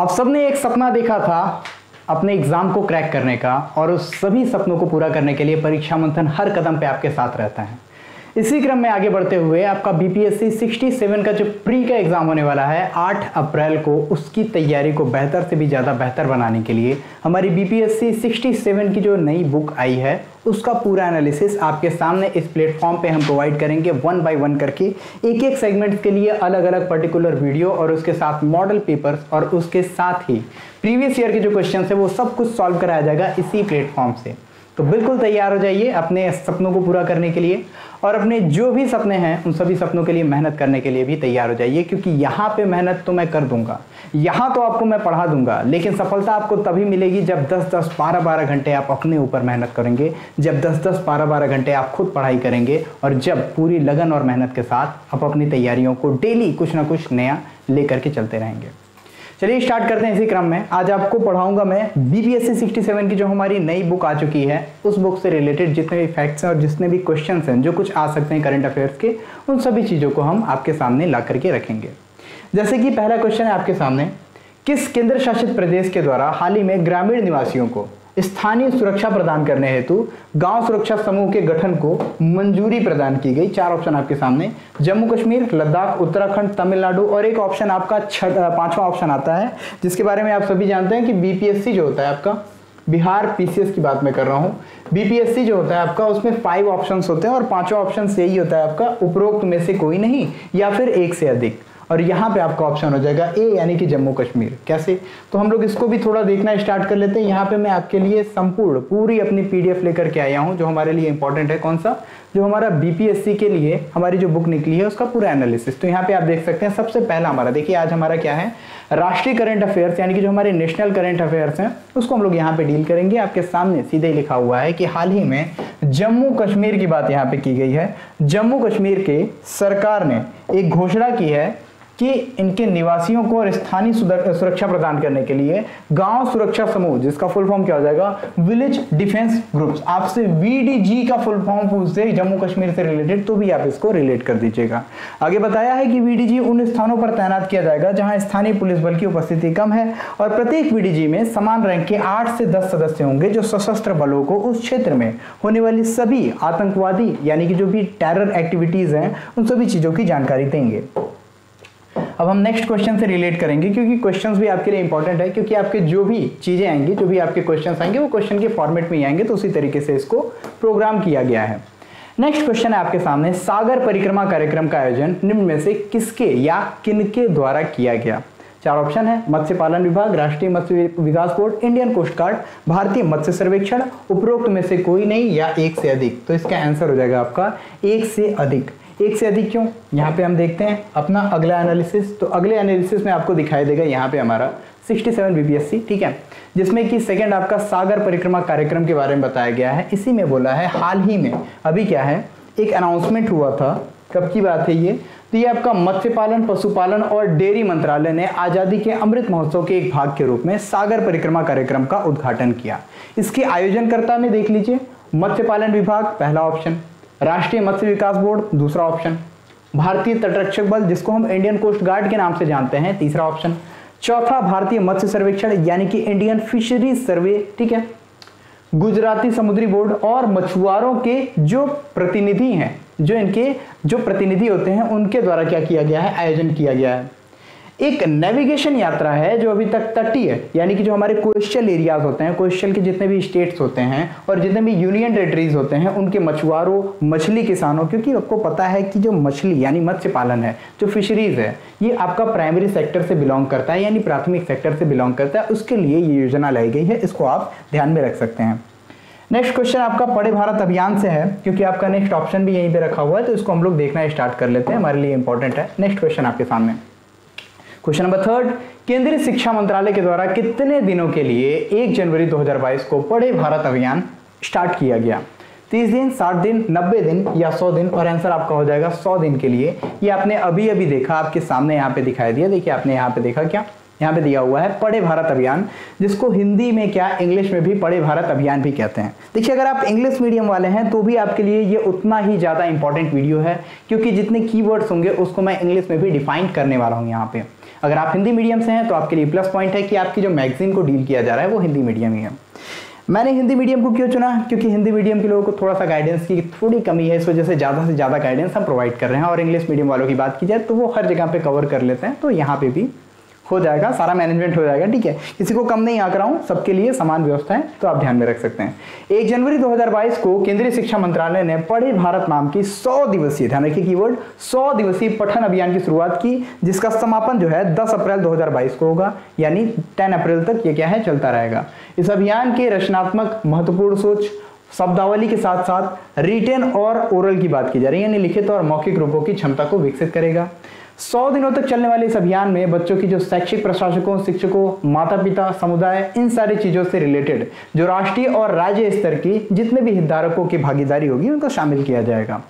आप सबने एक सपना देखा था अपने एग्जाम को क्रैक करने का, और उस सभी सपनों को पूरा करने के लिए परीक्षा मंथन हर कदम पे आपके साथ रहता है। इसी क्रम में आगे बढ़ते हुए आपका बीपीएससी 67 का जो प्री का एग्जाम होने वाला है 8 अप्रैल को, उसकी तैयारी को बेहतर से भी ज़्यादा बेहतर बनाने के लिए हमारी बीपीएससी 67 की जो नई बुक आई है उसका पूरा एनालिसिस आपके सामने इस प्लेटफॉर्म पे हम प्रोवाइड करेंगे 1 बाय 1 करके, एक एक सेगमेंट के लिए अलग अलग पर्टिकुलर वीडियो और उसके साथ मॉडल पेपर्स और उसके साथ ही प्रीवियस ईयर के जो क्वेश्चन है वो सब कुछ सॉल्व कराया जाएगा इसी प्लेटफॉर्म से। तो बिल्कुल तैयार हो जाइए अपने सपनों को पूरा करने के लिए, और अपने जो भी सपने हैं उन सभी सपनों के लिए मेहनत करने के लिए भी तैयार हो जाइए, क्योंकि यहाँ पे मेहनत तो मैं कर दूंगा, यहाँ तो आपको मैं पढ़ा दूंगा, लेकिन सफलता आपको तभी मिलेगी जब 10-10, 12-12 घंटे आप अपने ऊपर मेहनत करेंगे, जब 10-10, 12-12 घंटे आप खुद पढ़ाई करेंगे, और जब पूरी लगन और मेहनत के साथ आप अपनी तैयारियों को डेली कुछ ना कुछ नया लेकर के चलते रहेंगे। चलिए स्टार्ट करते हैं। इसी क्रम में आज आपको पढ़ाऊंगा मैं बीपीएससी 67 की जो हमारी नई बुक आ चुकी है, उस बुक से रिलेटेड जितने भी फैक्ट्स हैं और जितने भी क्वेश्चंस हैं जो कुछ आ सकते हैं करंट अफेयर्स के, उन सभी चीज़ों को हम आपके सामने ला करके रखेंगे। जैसे कि पहला क्वेश्चन है आपके सामने, किस केंद्र शासित प्रदेश के द्वारा हाल ही में ग्रामीण निवासियों को स्थानीय सुरक्षा प्रदान करने हेतु गांव सुरक्षा समूह के गठन को मंजूरी प्रदान की गई? 4 ऑप्शन आपके सामने, जम्मू कश्मीर, लद्दाख, उत्तराखंड, तमिलनाडु, और एक ऑप्शन आपका 5वां ऑप्शन आता है जिसके बारे में आप सभी जानते हैं कि बीपीएससी जो होता है आपका, बिहार पीसीएस की बात मैं कर रहा हूं, बीपीएससी जो होता है आपका उसमें 5 ऑप्शंस होते हैं और 5वां ऑप्शन यही होता है आपका उपरोक्त में से कोई नहीं या फिर एक से अधिक, और यहाँ पे आपका ऑप्शन हो जाएगा ए यानी कि जम्मू कश्मीर। कैसे? तो हम लोग इसको भी थोड़ा देखना स्टार्ट कर लेते हैं। यहाँ पे मैं आपके लिए संपूर्ण पूरी अपनी पीडीएफ लेकर के आया हूँ जो हमारे लिए इंपॉर्टेंट है। कौन सा? जो हमारा बीपीएससी के लिए हमारी जो बुक निकली है उसका पूरा एनालिसिस। तो यहाँ पे आप देख सकते हैं सबसे पहला हमारा, देखिए आज हमारा क्या है, राष्ट्रीय करंट अफेयर्स यानी कि जो हमारे नेशनल करंट अफेयर्स हैं उसको हम लोग यहाँ पे डील करेंगे। आपके सामने सीधे ही लिखा हुआ है कि हाल ही में जम्मू कश्मीर की बात यहाँ पे की गई है। जम्मू कश्मीर के सरकार ने एक घोषणा की है कि इनके निवासियों को और स्थानीय सुरक्षा प्रदान करने के लिए गांव सुरक्षा समूह, जिसका फुल फॉर्म क्या हो जाएगा, विलेज डिफेंस ग्रुप्स, आपसे वीडीजी का फुल फॉर्म पूछते जम्मू कश्मीर से रिलेटेड तो भी आप इसको रिलेट कर दीजिएगा। आगे बताया है कि वीडीजी उन स्थानों पर तैनात किया जाएगा जहां स्थानीय पुलिस बल की उपस्थिति कम है, और प्रत्येक वीडीजी में समान रैंक के 8 से 10 सदस्य होंगे जो सशस्त्र बलों को उस क्षेत्र में होने वाली सभी आतंकवादी यानी कि जो भी टेरर एक्टिविटीज हैं उन सभी चीजों की जानकारी देंगे। अब हम नेक्स्ट क्वेश्चन से रिलेट करेंगे क्योंकि क्वेश्चंस भी आपके लिए इंपॉर्टेंट है, क्योंकि आपके जो भी चीजें आएंगी, जो भी आपके क्वेश्चंस आएंगे वो क्वेश्चन के फॉर्मेट में ही आएंगे, तो उसी तरीके से इसको प्रोग्राम किया गया है। नेक्स्ट क्वेश्चन है आपके सामने, सागर परिक्रमा कार्यक्रम का आयोजन निम्न में से किसके या किनके द्वारा किया गया? 4 ऑप्शन है, मत्स्य पालन विभाग, राष्ट्रीय मत्स्य विकास बोर्ड, इंडियन कोस्ट गार्ड, भारतीय मत्स्य सर्वेक्षण, उपरोक्त में से कोई नहीं या एक से अधिक। तो इसका आंसर हो जाएगा आपका एक से अधिक। एक से अधिक क्यों? यहाँ पे हम देखते हैं अपना अगला एनालिसिस। तो अगले एनालिसिस में आपको दिखाई देगा यहाँ पे हमारा 67 बीपीएससी, ठीक है, जिसमें कि सेकंड आपका सागर परिक्रमा कार्यक्रम के बारे में बताया गया है। इसी में बोला है हाल ही में अभी क्या है, एक अनाउंसमेंट हुआ था, कब की बात है ये, तो ये आपका मत्स्य पालन, पशुपालन और डेयरी मंत्रालय ने आजादी के अमृत महोत्सव के एक भाग के रूप में सागर परिक्रमा कार्यक्रम का उद्घाटन किया। इसके आयोजनकर्ता में देख लीजिए, मत्स्य पालन विभाग पहला ऑप्शन, राष्ट्रीय मत्स्य विकास बोर्ड दूसरा ऑप्शन, भारतीय तटरक्षक बल जिसको हम इंडियन कोस्ट गार्ड के नाम से जानते हैं तीसरा ऑप्शन, चौथा भारतीय मत्स्य सर्वेक्षण यानी कि इंडियन फिशरीज सर्वे, ठीक है, गुजराती समुद्री बोर्ड, और मछुआरों के जो प्रतिनिधि हैं, जो इनके जो प्रतिनिधि होते हैं उनके द्वारा क्या किया गया है, आयोजन किया गया है। एक नेविगेशन यात्रा है जो अभी तक तटीय यानी कि जो हमारे कोस्टल एरियाज होते हैं, कोस्टल के जितने भी स्टेट्स होते हैं और जितने भी यूनियन टेरिटरीज होते हैं उनके मछुआरों, मछली किसानों, क्योंकि आपको पता है कि जो मछली यानी मत्स्य पालन है, जो फिशरीज है, ये आपका प्राइमरी सेक्टर से बिलोंग करता है यानी प्राथमिक सेक्टर से बिलोंग करता है, उसके लिए ये योजना लाई गई है, इसको आप ध्यान में रख सकते हैं। नेक्स्ट क्वेश्चन आपका पढ़े भारत अभियान से है, क्योंकि आपका नेक्स्ट ऑप्शन भी यहीं पे रखा हुआ है, तो इसको हम लोग देखना स्टार्ट कर लेते हैं, हमारे लिए इंपॉर्टेंट है। नेक्स्ट क्वेश्चन आपके सामने, क्वेश्चन नंबर 3, केंद्रीय शिक्षा मंत्रालय के द्वारा कितने दिनों के लिए 1 जनवरी 2022 को पढ़े भारत अभियान स्टार्ट किया गया? 30 दिन, 60 दिन, 90 दिन या 100 दिन? और आंसर आपका हो जाएगा 100 दिन के लिए। ये आपने अभी अभी देखा, आपके सामने यहाँ पे दिखाई दिया, देखिए आपने यहाँ पे देखा क्या, यहाँ पे दिया हुआ है पढ़े भारत अभियान, जिसको हिंदी में क्या, इंग्लिश में भी पढ़े भारत अभियान भी कहते हैं। देखिए अगर आप इंग्लिश मीडियम वाले हैं तो भी आपके लिए ये उतना ही ज़्यादा इंपॉर्टेंट वीडियो है, क्योंकि जितने कीवर्ड्स होंगे उसको मैं इंग्लिश में भी डिफाइन करने वाला हूँ यहाँ पे। अगर आप हिंदी मीडियम से हैं तो आपके लिए प्लस पॉइंट है कि आपकी जो मैगजीन को डील किया जा रहा है वो हिंदी मीडियम ही है। मैंने हिंदी मीडियम को क्यों चुना, क्योंकि हिंदी मीडियम के लोगों को थोड़ा सा गाइडेंस की थोड़ी कमी है, इस वजह से ज़्यादा से ज़्यादा गाइडेंस हम प्रोवाइड कर रहे हैं। और इंग्लिश मीडियम वालों की बात की जाए तो वो हर जगह पे कवर कर लेते हैं, तो यहाँ पे भी हो जाएगा, सारा मैनेजमेंट हो जाएगा, ठीक है। किसी को कम नहीं आंक रहा हूँ, सबके लिए समान व्यवस्था है, तो आप ध्यान में रख सकते हैं। 1 जनवरी 2022 को केंद्रीय शिक्षा मंत्रालय ने पढ़े भारत नाम की 100 दिवसीय, ध्यान रखिए कीवर्ड 100 दिवसीय पठन अभियान की शुरुआत की, जिसका समापन जो है 10 अप्रैल 2022 को होगा, यानी 10 अप्रैल तक ये क्या है, चलता रहेगा। इस अभियान के रचनात्मक महत्वपूर्ण सोच शब्दावली के साथ साथ रिटेन और ओरल की बात की जा रही है, यानी लिखित और मौखिक रूपों की क्षमता को विकसित करेगा। 100 दिनों तक चलने वाले इस अभियान में बच्चों की जो शैक्षिक प्रशासकों, शिक्षकों, माता पिता, समुदाय, इन सारी चीजों से रिलेटेड जो राष्ट्रीय और राज्य स्तर की जितने भी हितधारकों की भागीदारी होगी उनको शामिल किया जाएगा।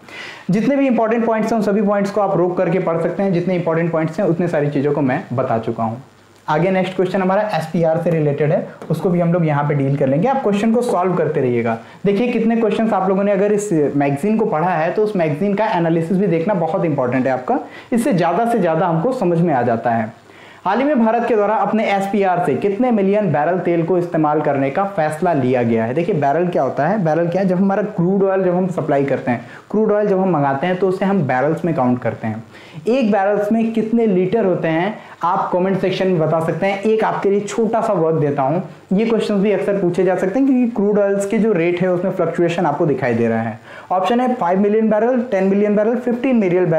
जितने भी इंपॉर्टेंट पॉइंट्स हैं उन सभी पॉइंट्स को आप रोक करके पढ़ सकते हैं, जितने इंपॉर्टेंट पॉइंट्स हैं उतने सारी चीजों को मैं बता चुका हूँ। आगे नेक्स्ट क्वेश्चन हमारा एसपीआर से रिलेटेड है, उसको भी हम लोग यहाँ पे डील कर लेंगे। आप क्वेश्चन को सॉल्व करते रहिएगा। देखिए कितने क्वेश्चंस आप लोगों ने अगर इस मैगजीन को पढ़ा है तो उस मैगजीन का एनालिसिस भी देखना बहुत इंपॉर्टेंट है आपका, इससे ज़्यादा से ज़्यादा हमको समझ में आ जाता है। हाल ही में भारत के द्वारा अपने एसपीआर से कितने मिलियन बैरल तेल को इस्तेमाल करने का फैसला लिया गया है। देखिए बैरल क्या होता है, बैरल क्या है, जब हमारा क्रूड ऑयल जब हम सप्लाई करते हैं, क्रूड ऑयल जब हम मंगाते हैं तो उसे हम बैरल्स में काउंट करते हैं। एक बैरल्स में कितने लीटर होते हैं आप कमेंट सेक्शन में बता सकते हैं। एक आपके लिए छोटा सा वर्क देता हूं, ये क्वेश्चंस भी अक्सर पूछे जा सकते हैं क्योंकि क्रूड ऑयल्स के जो रेट है उसमें फ्लक्चुएशन आपको दिखाई दे रहा है। ऑप्शन है 5 million barrel, 10 million barrel, 15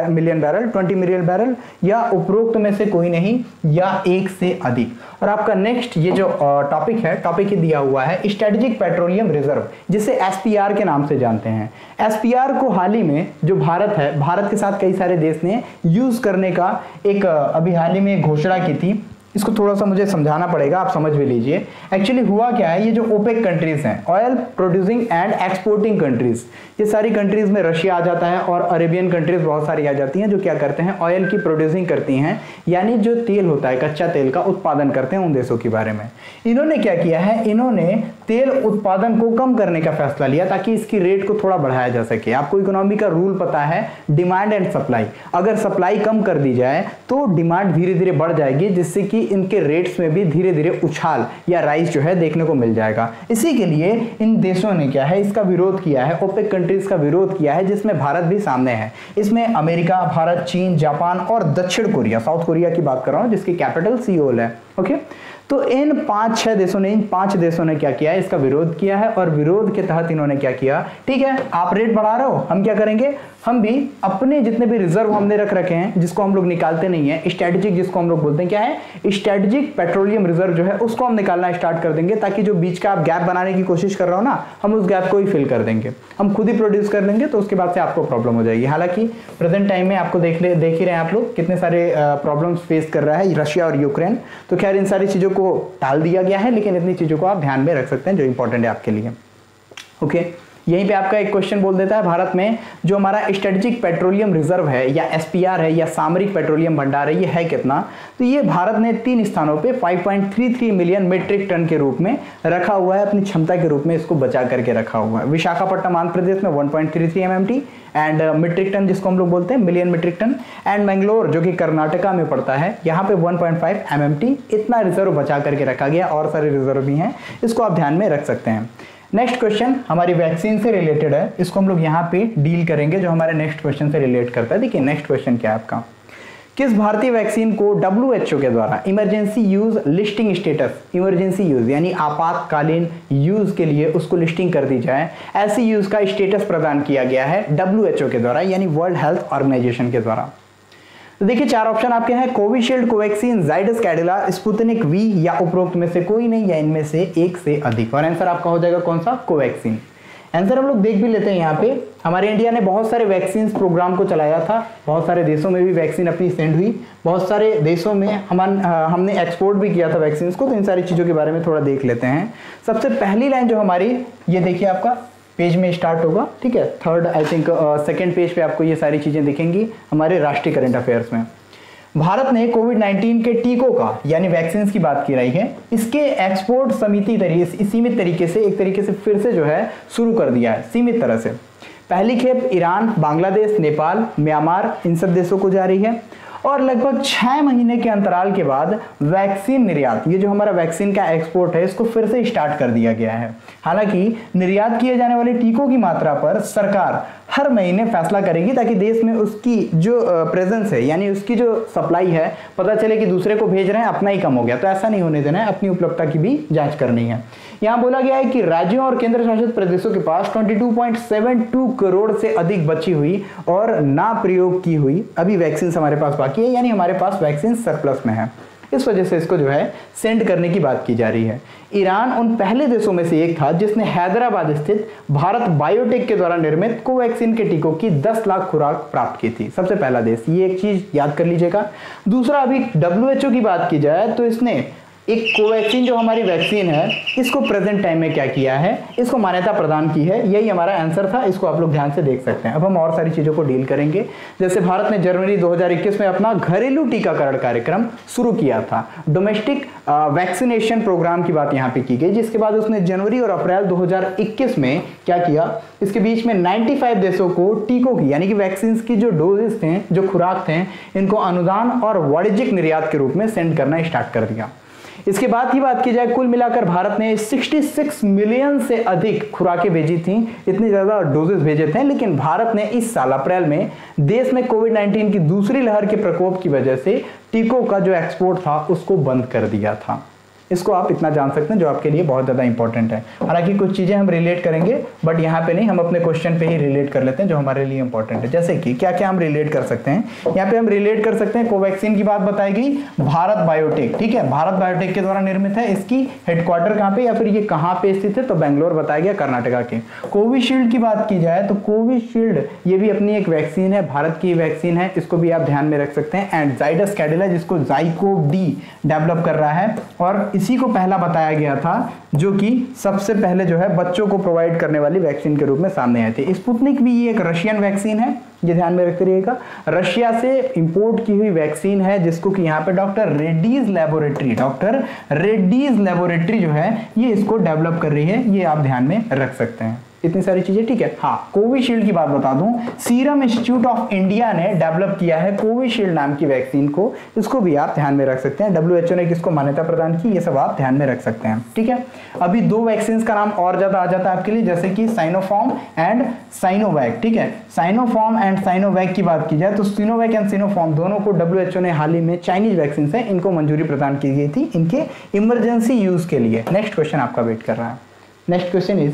million barrel, 20 million barrel, या उपरोक्त में से कोई नहीं, या एक से अधिक। और आपका नेक्स्ट ये जो टॉपिक है, टॉपिक ही दिया हुआ है स्ट्रेटेजिक पेट्रोलियम रिजर्व, जिसे एसपीआर के नाम से जानते हैं। एसपीआर को हाल ही में जो भारत है, भारत के साथ कई सारे देश ने यूज करने का एक अभी हाल ही में घोषणा की थी। इसको थोड़ा सा मुझे समझाना पड़ेगा, आप समझ भी लीजिए। एक्चुअली हुआ क्या है, ये जो ओपेक कंट्रीज हैं, oil producing and exporting countries, ये सारी कंट्रीज में रशिया आ जाता है और अरेबियन कंट्रीज बहुत सारी आ जाती हैं जो क्या करते हैं, ऑयल की प्रोड्यूसिंग करती हैं, यानी जो तेल होता है, कच्चा तेल का उत्पादन करते हैं उन देशों के बारे में। इन्होंने क्या किया है, इन्होंने तेल उत्पादन को कम करने का फैसला लिया ताकि इसकी रेट को थोड़ा बढ़ाया जा सके। आपको इकोनॉमी का रूल पता है, डिमांड एंड सप्लाई। अगर सप्लाई कम कर दी जाए तो डिमांड धीरे धीरे बढ़ जाएगी, जिससे कि इनके रेट्स में भी धीरे धीरे उछाल या राइज जो है देखने को मिल जाएगा। इसी के लिए इन देशों ने क्या है, इसका विरोध किया है, ओपेक कंट्रीज का विरोध किया है, जिसमें भारत भी सामने है। इसमें अमेरिका, भारत, चीन, जापान और दक्षिण कोरिया, साउथ कोरिया की बात कर रहा हूं, जिसकी कैपिटल सियोल है। ओके, तो इन 5-6 देशों ने, इन 5 देशों ने क्या किया है, इसका विरोध किया है। और विरोध के तहत इन्होंने क्या किया, ठीक है आप रेट बढ़ा रहे हो, हम क्या करेंगे, हम भी अपने जितने भी रिजर्व हमने रख रखे हैं, जिसको हम लोग निकालते नहीं है, स्ट्रेटेजिक जिसको हम लोग बोलते हैं, क्या है स्ट्रेटेजिक पेट्रोलियम रिजर्व जो है उसको हम निकालना स्टार्ट कर देंगे, ताकि जो बीच का आप गैप बनाने की कोशिश कर रहे हो ना, हम उस गैप को ही फिल कर देंगे, हम खुद ही प्रोड्यूस कर लेंगे। तो उसके बाद से आपको प्रॉब्लम हो जाएगी। हालांकि प्रेजेंट टाइम में आपको देख ही रहे हैं आप लोग कितने सारे प्रॉब्लम्स फेस कर रहा है रशिया और यूक्रेन। तो खैर इन सारी चीजों को टाल दिया गया है, लेकिन इतनी चीजों को आप ध्यान में रख सकते हैं जो इंपॉर्टेंट है आपके लिए। ओके, यहीं पे आपका एक क्वेश्चन बोल देता है, भारत में जो हमारा स्ट्रेटेजिक पेट्रोलियम रिजर्व है या एसपीआर है या सामरिक पेट्रोलियम भंडार है, ये है कितना। तो ये भारत ने 3 स्थानों पे 5.33 मिलियन मीट्रिक टन के रूप में रखा हुआ है, अपनी क्षमता के रूप में इसको बचा करके रखा हुआ है। विशाखापट्टनम आंध्र प्रदेश में 1.33 MMT एंड मीट्रिक टन जिसको हम लोग बोलते हैं million metric tonne, and Mangalore जो कि कर्नाटका में पड़ता है, यहाँ पे 1.5 MMT इतना रिजर्व बचा करके रखा गया। और सारे रिजर्व भी हैं, इसको आप ध्यान में रख सकते हैं। नेक्स्ट क्वेश्चन हमारी वैक्सीन से रिलेटेड है, इसको हम लोग यहाँ पे डील करेंगे जो हमारे नेक्स्ट क्वेश्चन से रिलेट करता है। देखिए नेक्स्ट क्वेश्चन क्या है आपका, किस भारतीय वैक्सीन को WHO के द्वारा emergency use listing status, emergency use यानी आपातकालीन यूज के लिए उसको लिस्टिंग कर दी जाए, ऐसी यूज का स्टेटस प्रदान किया गया है WHO के द्वारा, यानी वर्ल्ड हेल्थ ऑर्गेनाइजेशन के द्वारा। तो देखिए 4 ऑप्शन आपके हैं, Covishield, Covaxin, Zydus Cadila, Sputnik V, या उपरोक्त में से कोई नहीं, या इनमें से एक से अधिक। और आंसर आपका हो जाएगा कौन सा, कोवैक्सीन। आंसर हम लोग देख भी लेते हैं यहाँ पे। हमारे इंडिया ने बहुत सारे वैक्सीन प्रोग्राम को चलाया था, बहुत सारे देशों में भी वैक्सीन अपनी सेंड हुई, बहुत सारे देशों में हमने एक्सपोर्ट भी किया था वैक्सीन को। तो इन सारी चीज़ों के बारे में थोड़ा देख लेते हैं। सबसे पहली लाइन जो हमारी, ये देखिए आपका पेज में स्टार्ट होगा, ठीक है, third I think second page पे आपको ये सारी चीज़ें दिखेंगी हमारे राष्ट्रीय करंट अफेयर्स में। भारत ने कोविड-19 के टीकों का यानी वैक्सीन की बात की रही है, इसके एक्सपोर्ट सीमित तरीके से एक तरीके से फिर से जो है शुरू कर दिया है, सीमित तरह से। पहली खेप ईरान, बांग्लादेश, नेपाल, म्यांमार इन सब देशों को जा रही है। और लगभग 6 महीने के अंतराल के बाद वैक्सीन निर्यात, ये जो हमारा वैक्सीन का एक्सपोर्ट है, इसको फिर से स्टार्ट कर दिया गया है। हालांकि निर्यात किए जाने वाले टीकों की मात्रा पर सरकार हर महीने फैसला करेगी ताकि देश में उसकी जो प्रेजेंस है, यानी उसकी जो सप्लाई है, पता चले कि दूसरे को भेज रहे हैं, अपना ही कम हो गया, तो ऐसा नहीं होने देना है, अपनी उपलब्धता की भी जांच करनी है। यहाँ बोला गया है कि राज्यों और केंद्र शासित प्रदेशों के पास 22.72 करोड़ से अधिक बची हुई और ना प्रयोग की हुई अभी वैक्सीन हमारे पास बाकी है, यानी हमारे पास वैक्सीन सरप्लस में है। इस वजह से इसको जो है सेंड करने की बात की जा रही है। ईरान उन पहले देशों में से एक था जिसने हैदराबाद स्थित भारत बायोटेक के द्वारा निर्मित कोवैक्सीन के टीकों की 10 लाख खुराक प्राप्त की थी, सबसे पहला देश, ये एक चीज याद कर लीजिएगा। दूसरा, अभी WHO की बात की जाए तो इसने एक कोवैक्सीन जो हमारी वैक्सीन है, इसको प्रेजेंट टाइम में क्या किया है, इसको मान्यता प्रदान की है। यही हमारा आंसर था, इसको आप लोग ध्यान से देख सकते हैं। अब हम और सारी चीजों को डील करेंगे। जैसे भारत ने जनवरी 2021 में अपना घरेलू टीकाकरण कार्यक्रम शुरू किया था, डोमेस्टिक वैक्सीनेशन प्रोग्राम की बात यहाँ पे की गई, जिसके बाद उसने जनवरी और अप्रैल 2021 में क्या किया, इसके बीच में 95 देशों को टीकों की, यानी कि वैक्सीन की जो डोजेस थे, जो खुराक थे, इनको अनुदान और वाणिज्यिक निर्यात के रूप में सेंड करना स्टार्ट कर दिया। इसके बाद की बात की जाए, कुल मिलाकर भारत ने 66 मिलियन से अधिक खुराकें भेजी थी, इतने ज्यादा डोजेस भेजे थे। लेकिन भारत ने इस साल अप्रैल में देश में कोविड-19 की दूसरी लहर के प्रकोप की वजह से टीकों का जो एक्सपोर्ट था उसको बंद कर दिया था। इसको आप इतना जान सकते हैं, जो आपके लिए बहुत ज्यादा इंपॉर्टेंट है। हालांकि कुछ चीजें हम रिलेट करेंगे, बट यहाँ पे नहीं, हम अपने क्वेश्चन पे ही रिलेट कर लेते हैं जो हमारे लिए इंपॉर्टेंट है। जैसे कि क्या क्या हम रिलेट कर सकते हैं, यहाँ पे हम रिलेट कर सकते हैं, कोवैक्सीन की बात बताई गई, भारत बायोटेक, ठीक है, भारत बायोटेक के द्वारा निर्मित है। इसकी हेडक्वार्टर कहाँ पे या फिर ये कहाँ पे स्थित है, तो बेंगलोर बताया गया, कर्नाटका के। कोविशील्ड की बात की जाए तो कोविशील्ड ये भी अपनी एक वैक्सीन है, भारत की वैक्सीन है, इसको भी आप ध्यान में रख सकते हैं। एंड जाइडस कैडिला, जिसको ज़ाइकोव-डी डेवलप कर रहा है, और इसी को पहला बताया गया था जो कि सबसे पहले जो है बच्चों को प्रोवाइड करने वाली वैक्सीन के रूप में सामने आए थे। स्पुतनिक भी ये एक रशियन वैक्सीन है, ये ध्यान में रखते रहिएगा, रशिया से इंपोर्ट की हुई वैक्सीन है, जिसको कि यहाँ पे डॉक्टर रेड्डीज लेबोरेटरी जो है ये इसको डेवलप कर रही है, ये आप ध्यान में रख सकते हैं। इतनी सारी चीजें, ठीक है। हाँ, कोविशील्ड की बात बता दूं, सीरम इंस्टीट्यूट ऑफ इंडिया ने डेवलप किया है कोविशील्ड नाम की वैक्सीन को, इसको भी आप ध्यान में रख सकते हैं। WHO ने किसको मान्यता प्रदान की, ये सब आप ध्यान में रख सकते हैं, ठीक है। अभी 2 वैक्सीन का नाम और ज्यादा आ जाता है आपके लिए, जैसे कि साइनोफार्म एंड साइनोवैक, ठीक है। साइनोफार्म एंड साइनोवैक की बात की जाए तो सिनोवैक एंड सिनोफार्म दोनों को WHO ने हाल ही में, चाइनीज वैक्सीन है, इनको मंजूरी प्रदान की गई थी इनके इमरजेंसी यूज के लिए। नेक्स्ट क्वेश्चन आपका वेट कर रहा है। नेक्स्ट क्वेश्चन इज,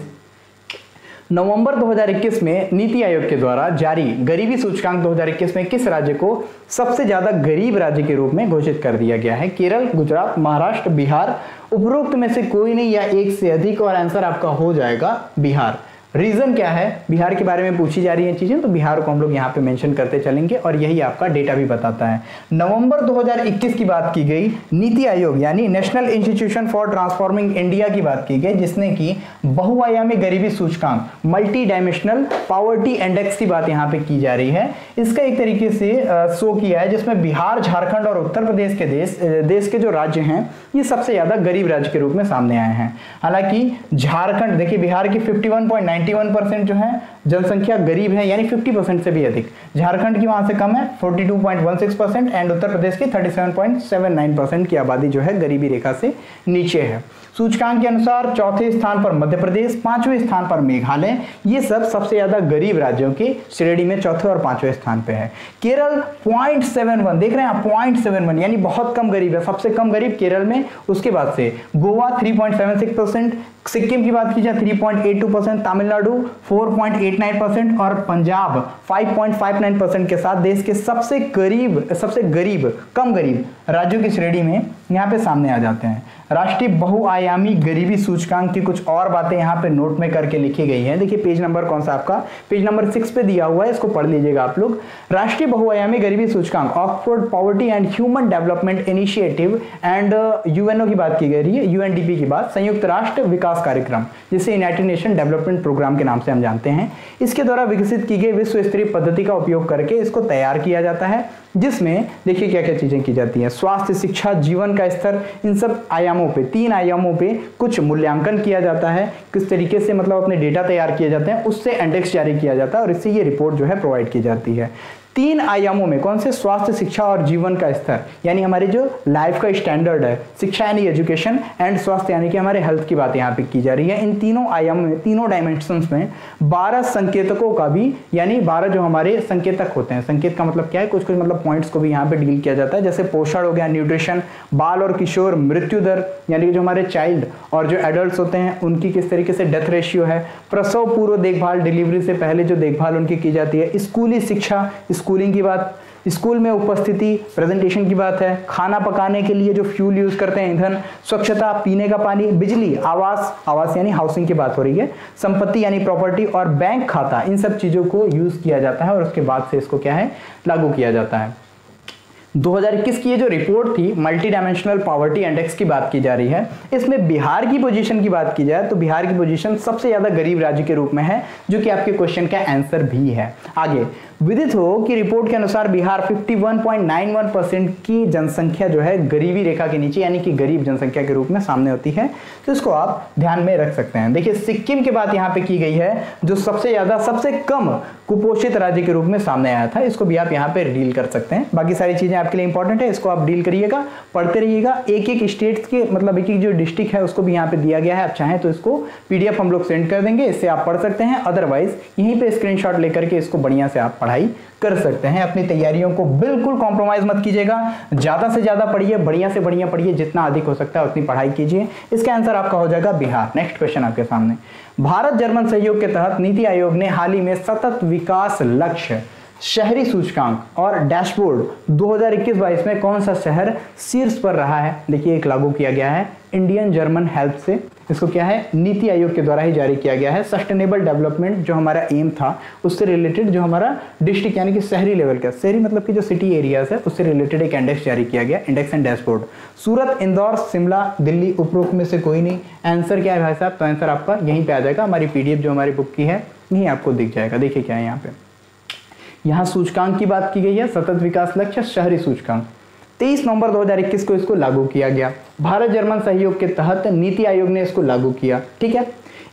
नवंबर 2021 में नीति आयोग के द्वारा जारी गरीबी सूचकांक 2021 में किस राज्य को सबसे ज्यादा गरीब राज्य के रूप में घोषित कर दिया गया है? केरल, गुजरात, महाराष्ट्र, बिहार, उपरोक्त में से कोई नहीं या एक से अधिक, और आंसर आपका हो जाएगा बिहार। रीजन क्या है, बिहार के बारे में पूछी जा रही है चीजें, तो बिहार को हम लोग यहाँ पे मेंशन करते चलेंगे, और यही आपका डेटा भी बताता है। नवंबर 2021 की बात की गई, नीति आयोग यानी national institution for transforming India की बात की गई, जिसने की बहुआयामी गरीबी सूचकांक, मल्टी डायमेंशनल पॉवर्टी इंडेक्स की बात यहाँ पे की जा रही है। इसका एक तरीके से शो किया है, जिसमें बिहार, झारखंड और उत्तर प्रदेश के देश के जो राज्य हैं, ये सबसे ज्यादा गरीब राज्य के रूप में सामने आए हैं। हालांकि झारखंड, देखिए, बिहार की 51.91% जो है जनसंख्या गरीब है, यानी 50% से भी अधिक। झारखंड की वहां से कम है 42.16%, एंड उत्तर प्रदेश की 37.79% की आबादी जो है गरीबी रेखा से नीचे है। सूचकांक के अनुसार चौथे स्थान पर मध्य प्रदेश, 5वें स्थान पर मेघालय, ये सब सबसे ज्यादा गरीब राज्यों की श्रेणी में चौथे और 5वें स्थान पे है। केरल 0.71, देख रहे हैं आप, 0.71 यानी बहुत कम गरीब है, सबसे कम गरीब केरल में। उसके बाद से गोवा 3.76%, सिक्किम की बात की जाए 3.82%, तमिलनाडु 4.89% और पंजाब 5.59% के साथ देश के सबसे कम गरीब राज्यों की श्रेणी में यहाँ पे सामने आ जाते हैं। राष्ट्रीय बहुआयामी गरीबी सूचकांक की कुछ और बातें यहाँ पे नोट में करके लिखी गई हैं। देखिए पेज नंबर कौन सा आपका, पेज नंबर 6 पे दिया हुआ है, इसको पढ़ लीजिएगा आप लोग। राष्ट्रीय बहुआयामी गरीबी सूचकांक, Oxford poverty and human development initiative and UNO की बात की गई है, यूएनडीपी की बात, संयुक्त राष्ट्र विकास कार्यक्रम, जिसे यूनाइटेड नेशन डेवलपमेंट प्रोग्राम के नाम से हम जानते हैं। इसके द्वारा विकसित की गई विश्व स्तरीय पद्धति का उपयोग करके इसको तैयार किया जाता है। जिसमें देखिए क्या क्या चीजें की जाती हैं। स्वास्थ्य, शिक्षा, जीवन का स्तर, इन सब आयामों पे, 3 आयामों पे कुछ मूल्यांकन किया जाता है, किस तरीके से मतलब अपने डेटा तैयार किए जाते हैं, उससे इंडेक्स जारी किया जाता है और इससे ये रिपोर्ट जो है प्रोवाइड की जाती है। 3 आयामों में कौन से? स्वास्थ्य, शिक्षा और जीवन का स्तर, यानी हमारी जो लाइफ का स्टैंडर्ड है, शिक्षा यानी एजुकेशन एंड स्वास्थ्य यानी कि हमारे हेल्थ की बात यहाँ पे की जा रही है। इन तीनों आयाम में, तीनों डायमेंशंस में 12 संकेतकों का भी, यानी 12 जो हमारे संकेतक होते हैं, संकेत का मतलब क्या है, कुछ कुछ मतलब पॉइंट्स को भी यहाँ पे डील किया जाता है। जैसे पोषण हो गया, न्यूट्रिशन, बाल और किशोर मृत्यु दर यानी कि जो हमारे चाइल्ड और जो एडल्ट होते हैं उनकी किस तरीके से डेथ रेशियो है, प्रसव पूर्व देखभाल, डिलीवरी से पहले जो देखभाल उनकी की जाती है, स्कूली शिक्षा, स्कूलिंग की बात, स्कूल में उपस्थिति, प्रेजेंटेशन की बात है, खाना पकाने के लिए जो फ्यूल यूज करते हैं, ईंधन, स्वच्छता, पीने का पानी, बिजली, आवास, आवास यानी हाउसिंग की बात हो रही है, संपत्ति यानी प्रॉपर्टी और बैंक खाता, इन सब चीजों को यूज किया जाता है और उसके बाद से इसको क्या है, लागू किया जाता है। 2021 की ये जो रिपोर्ट थी, मल्टी डायमेंशनल पॉवर्टी इंडेक्स की बात की जा रही है, इसमें बिहार की पोजीशन की बात की जाए तो बिहार की पोजीशन सबसे ज्यादा गरीब राज्य के रूप में है, जो कि आपके क्वेश्चन का आंसर भी है। आगे विदित हो कि रिपोर्ट के अनुसार बिहार 51.91% की जनसंख्या जो है गरीबी रेखा के नीचे यानी कि गरीब जनसंख्या के रूप में सामने होती है, तो इसको आप ध्यान में रख सकते हैं। देखिए सिक्किम की बात यहाँ पे की गई है, जो सबसे ज्यादा, सबसे कम कुपोषित राज्य के रूप में सामने आया था, इसको भी आप यहाँ पे डील कर सकते हैं। बाकी सारी चीजें आपके लिए इंपॉर्टेंट है, इसको आप डील करिएगा, पढ़ते रहिएगा। एक एक स्टेट्स के मतलब एक एक जो डिस्ट्रिक्ट है उसको भी यहाँ पे दिया गया है, आप चाहें तो इसको PDF हम लोग सेंड कर देंगे, इससे आप पढ़ सकते हैं। अदरवाइज यहीं पे स्क्रीनशॉट लेकर के इसको बढ़िया से आप पढ़ाई कर सकते हैं। अपनी तैयारियों को बिल्कुल कॉम्प्रोमाइज मत कीजिएगा, ज्यादा से ज्यादा पढ़िए, बढ़िया से बढ़िया पढ़िए, जितना अधिक हो सकता है उतनी पढ़ाई कीजिए। इसका आंसर आपका हो जाएगा बिहार। नेक्स्ट क्वेश्चन आपके सामने, भारत जर्मन सहयोग के तहत नीति आयोग ने हाल ही में सतत विकास लक्ष्य, शहरी सूचकांक और डैशबोर्ड 2021-22 में कौन सा शहर शीर्ष पर रहा है? देखिए एक लागू किया गया है इंडियन जर्मन हेल्प से, इसको क्या है, नीति आयोग के द्वारा ही जारी किया गया है। सस्टेनेबल डेवलपमेंट जो हमारा एम था उससे रिलेटेड जो हमारा डिस्ट्रिक्ट यानी कि शहरी लेवल का, शहरी मतलब कि जो सिटी एरियाज है उससे रिलेटेड एक इंडेक्स जारी किया गया, इंडेक्स एंड डैशबोर्ड। सूरत, इंदौर, शिमला, दिल्ली, उपरोक्त में से कोई नहीं। आंसर क्या है भाई साहब? तो आंसर आपका यहीं पे आ जाएगा, हमारी PDF जो हमारी बुक की है यहीं आपको दिख जाएगा। देखिए क्या है यहाँ पे, यहाँ सूचकांक की बात की गई है, सतत विकास लक्ष्य शहरी सूचकांक। 23 नवंबर 2021 को इसको लागू किया गया, भारत जर्मन सहयोग के तहत नीति आयोग ने इसको लागू किया। ठीक है,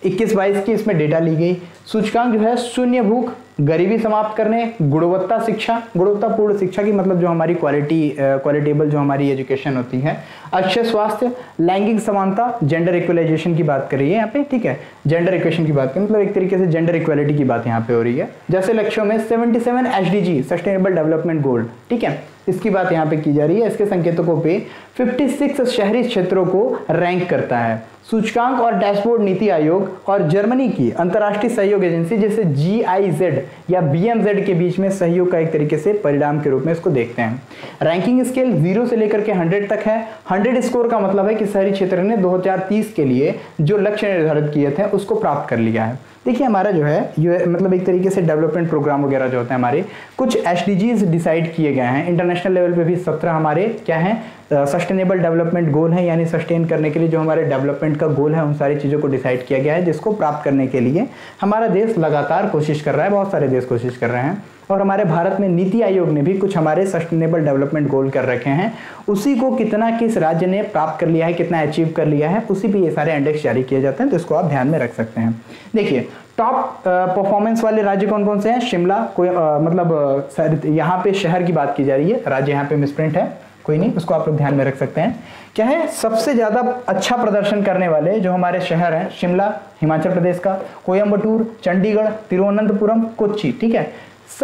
21-22 की इसमें डेटा ली गई। सूचकांक जो है शून्य भूख, गरीबी समाप्त करने, गुणवत्ता शिक्षा, गुणवत्तापूर्ण शिक्षा की मतलब जो हमारी क्वालिटेबल जो हमारी एजुकेशन होती है, अच्छे स्वास्थ्य, लैंगिक समानता, जेंडर इक्वलाइजेशन की बात कर रही है यहाँ पे। ठीक है, जेंडर इक्वेशन की बात करें मतलब एक तरीके से जेंडर इक्वालिटी की बात यहाँ पे हो रही है। जैसे लक्ष्यों में 77 SDG सस्टेनेबल डेवलपमेंट गोल, ठीक है, इसकी बात यहाँ पे की जा रही है। इसके संकेतकों पे 56 शहरी क्षेत्रों को रैंक करता है। सूचकांक और डैशबोर्ड नीति आयोग और जर्मनी की अंतर्राष्ट्रीय सहयोग एजेंसी जैसे GIZ या BMZ के बीच में सहयोग का एक तरीके से परिणाम के रूप में इसको देखते हैं। रैंकिंग स्केल 0 से लेकर के 100 तक है। 100 स्कोर का मतलब है कि शहरी क्षेत्र ने 2030 के लिए जो लक्ष्य निर्धारित किए थे उसको प्राप्त कर लिया है। देखिए हमारा जो है ये मतलब एक तरीके से डेवलपमेंट प्रोग्राम वगैरह जो होते हैं हमारे, कुछ SDGs डिसाइड किए गए हैं। इंटरनेशनल लेवल पे भी 17 हमारे क्या हैं, सस्टेनेबल डेवलपमेंट गोल है, यानी सस्टेन करने के लिए जो हमारे डेवलपमेंट का गोल है उन सारी चीज़ों को डिसाइड किया गया है, जिसको प्राप्त करने के लिए हमारा देश लगातार कोशिश कर रहा है, बहुत सारे देश कोशिश कर रहे हैं। और हमारे भारत में नीति आयोग ने भी कुछ हमारे सस्टेनेबल डेवलपमेंट गोल कर रखे हैं, उसी को कितना किस राज्य ने प्राप्त कर लिया है, कितना अचीव कर लिया है, उसी पे ये सारे इंडेक्स जारी किए जाते हैं, तो इसको आप ध्यान में रख सकते हैं। देखिए टॉप परफॉर्मेंस वाले राज्य कौन कौन से हैं? शिमला, कोई मतलब यहाँ पे शहर की बात की जा रही है, राज्य यहाँ पे मिसप्रिंट है, कोई नहीं, उसको आप लोग ध्यान में रख सकते हैं। क्या है, सबसे ज्यादा अच्छा प्रदर्शन करने वाले जो हमारे शहर हैं, शिमला हिमाचल प्रदेश का, कोयम्बटूर, चंडीगढ़, तिरुवनंतपुरम, कोच्चि। ठीक है,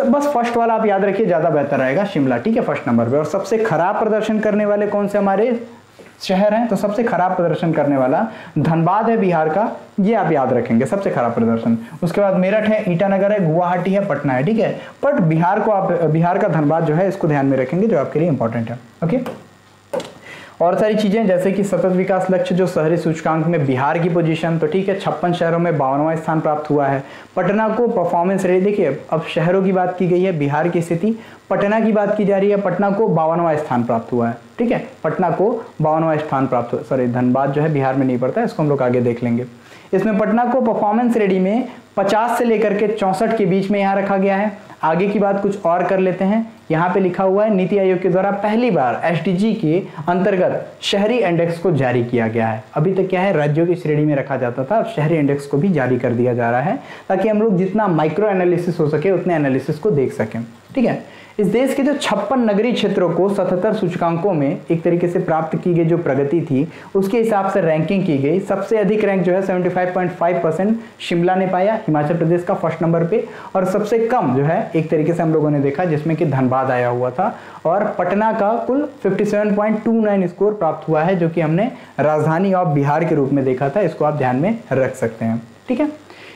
बस फर्स्ट वाला आप याद रखिए, ज्यादा बेहतर रहेगा शिमला। ठीक है, फर्स्ट नंबर पे। और सबसे खराब प्रदर्शन करने वाले कौन से हमारे शहर हैं? तो सबसे खराब प्रदर्शन करने वाला धनबाद है बिहार का, ये आप याद रखेंगे, सबसे खराब प्रदर्शन। उसके बाद मेरठ है, ईटानगर है, गुवाहाटी है, पटना है। ठीक है, बट बिहार को आप, बिहार का धनबाद जो है इसको ध्यान में रखेंगे, जो आपके लिए इंपॉर्टेंट है। ओके, और सारी चीजें जैसे कि सतत विकास लक्ष्य जो शहरी सूचकांक में बिहार की पोजीशन, तो ठीक है 56 शहरों में 52वां स्थान प्राप्त हुआ है। पटना को परफॉर्मेंस रेट, देखिए अब शहरों की बात की गई है, बिहार की स्थिति, पटना की बात की जा रही है, पटना को 52वां स्थान प्राप्त हुआ है। ठीक है, पटना को 52वां स्थान प्राप्त हुआ, सॉरी धनबाद जो है बिहार में नहीं पड़ता है, इसको हम लोग आगे देख लेंगे। इसमें पटना को परफॉर्मेंस रेडी में 50 से लेकर के 64 के बीच में यहाँ रखा गया है। आगे की बात कुछ और कर लेते हैं, यहाँ पे लिखा हुआ है नीति आयोग के द्वारा पहली बार एसडीजी के अंतर्गत शहरी इंडेक्स को जारी किया गया है। अभी तक क्या है, राज्यों की श्रेणी में रखा जाता था, अब शहरी इंडेक्स को भी जारी कर दिया जा रहा है ताकि हम लोग जितना माइक्रो एनालिसिस हो सके उतने एनालिसिस को देख सकें। ठीक है, इस देश के जो 56 नगरीय क्षेत्रों को 77 सूचकांकों में एक तरीके से प्राप्त की गई जो प्रगति थी उसके हिसाब से रैंकिंग की गई। सबसे अधिक रैंक जो है 75.5% शिमला ने पाया, हिमाचल प्रदेश का फर्स्ट नंबर पे, और सबसे कम जो है एक तरीके से हम लोगों ने देखा जिसमें कि धनबाद आया हुआ था, और पटना का कुल 57.29 स्कोर प्राप्त हुआ है, जो कि हमने राजधानी ऑफ बिहार के रूप में देखा था। इसको आप ध्यान में रख सकते हैं। ठीक है,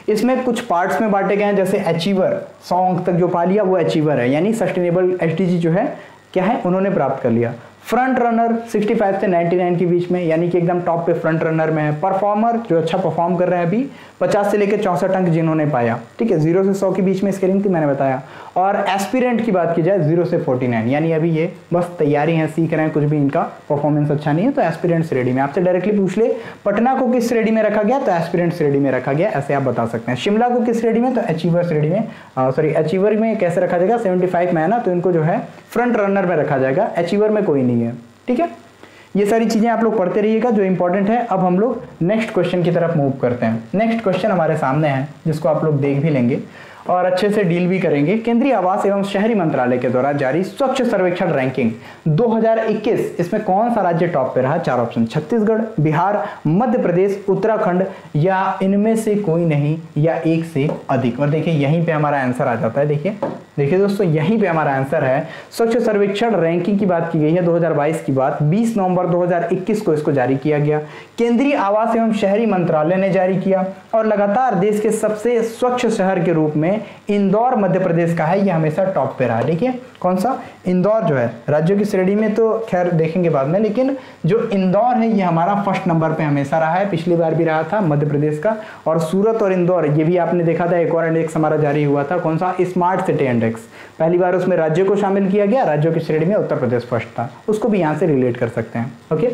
इसमें कुछ पार्ट्स में बांटे गए हैं, जैसे अचीवर 100 अंक तक जो पा लिया वो अचीवर है, यानी सस्टेनेबल एसडीजी जो है क्या है उन्होंने प्राप्त कर लिया। फ्रंट रनर 65 से 99 के बीच में, यानी कि एकदम टॉप पे फ्रंट रनर में है। परफॉर्मर जो अच्छा परफॉर्म कर रहे हैं अभी 50 से लेकर 64 अंक जिन्होंने पाया। ठीक है, 0 से 100 के बीच में स्केलिंग थी, मैंने बताया। और एस्पिरेंट की बात की जाए 0 से 49, यानी अभी ये बस तैयारी है, सीख रहे हैं, कुछ भी इनका परफॉर्मेंस अच्छा नहीं है तो एस्पिरेंट श्रेणी में। आपसे डायरेक्टली पूछ ले पटना को किस श्रेणी में रखा गया, तो एस्पिरेंट श्रेणी में रखा गया, ऐसे आप बता सकते हैं। शिमला को किस श्रेणी में, तो अचीवर श्रेणी में, अचीवर में कैसे रखा जाएगा, 75 में है ना, तो इनको जो है फ्रंट रनर में रखा जाएगा, अचीवर में कोई नहीं है। ठीक है, ये सारी चीजें आप लोग पढ़ते रहिएगा जो इंपॉर्टेंट है। अब हम लोग नेक्स्ट क्वेश्चन की तरफ मूव करते हैं। नेक्स्ट क्वेश्चन हमारे सामने है जिसको आप लोग देख भी लेंगे और अच्छे से डील भी करेंगे। केंद्रीय आवास एवं शहरी मंत्रालय के द्वारा जारी स्वच्छ सर्वेक्षण रैंकिंग 2021, इसमें कौन सा राज्य टॉप पे रहा? 4 ऑप्शन, छत्तीसगढ़, बिहार, मध्य प्रदेश, उत्तराखंड, या इनमें से कोई नहीं, या एक से अधिक। और देखिए यहीं पे हमारा आंसर आ जाता है। देखिए दोस्तों, यहीं पे हमारा आंसर है। स्वच्छ सर्वेक्षण रैंकिंग की बात की गई है 2022 की बात, 20 नवंबर 2021 को इसको जारी किया गया। केंद्रीय आवास एवं शहरी मंत्रालय ने जारी किया और लगातार देश के सबसे स्वच्छ शहर के रूप में इंदौर मध्य प्रदेश का है, ये हमेशा टॉप पे रहा। देखिए कौन सा, इंदौर जो है राज्यों की श्रेणी में तो खैर देखेंगे बाद में, लेकिन जो इंदौर है ये हमारा फर्स्ट नंबर पे हमेशा रहा है, पिछली बार भी रहा था मध्य प्रदेश का। और सूरत और इंदौर ये भी आपने देखा था, एक और इंडेक्स हमारा जारी हुआ था, कौन सा, स्मार्ट सिटी इंडेक्स। पहली बार उसमें राज्यों को शामिल किया गया, राज्यों की श्रेणी में उत्तर प्रदेश फर्स्ट था, उसको भी यहाँ से रिलेट कर सकते हैं। ओके,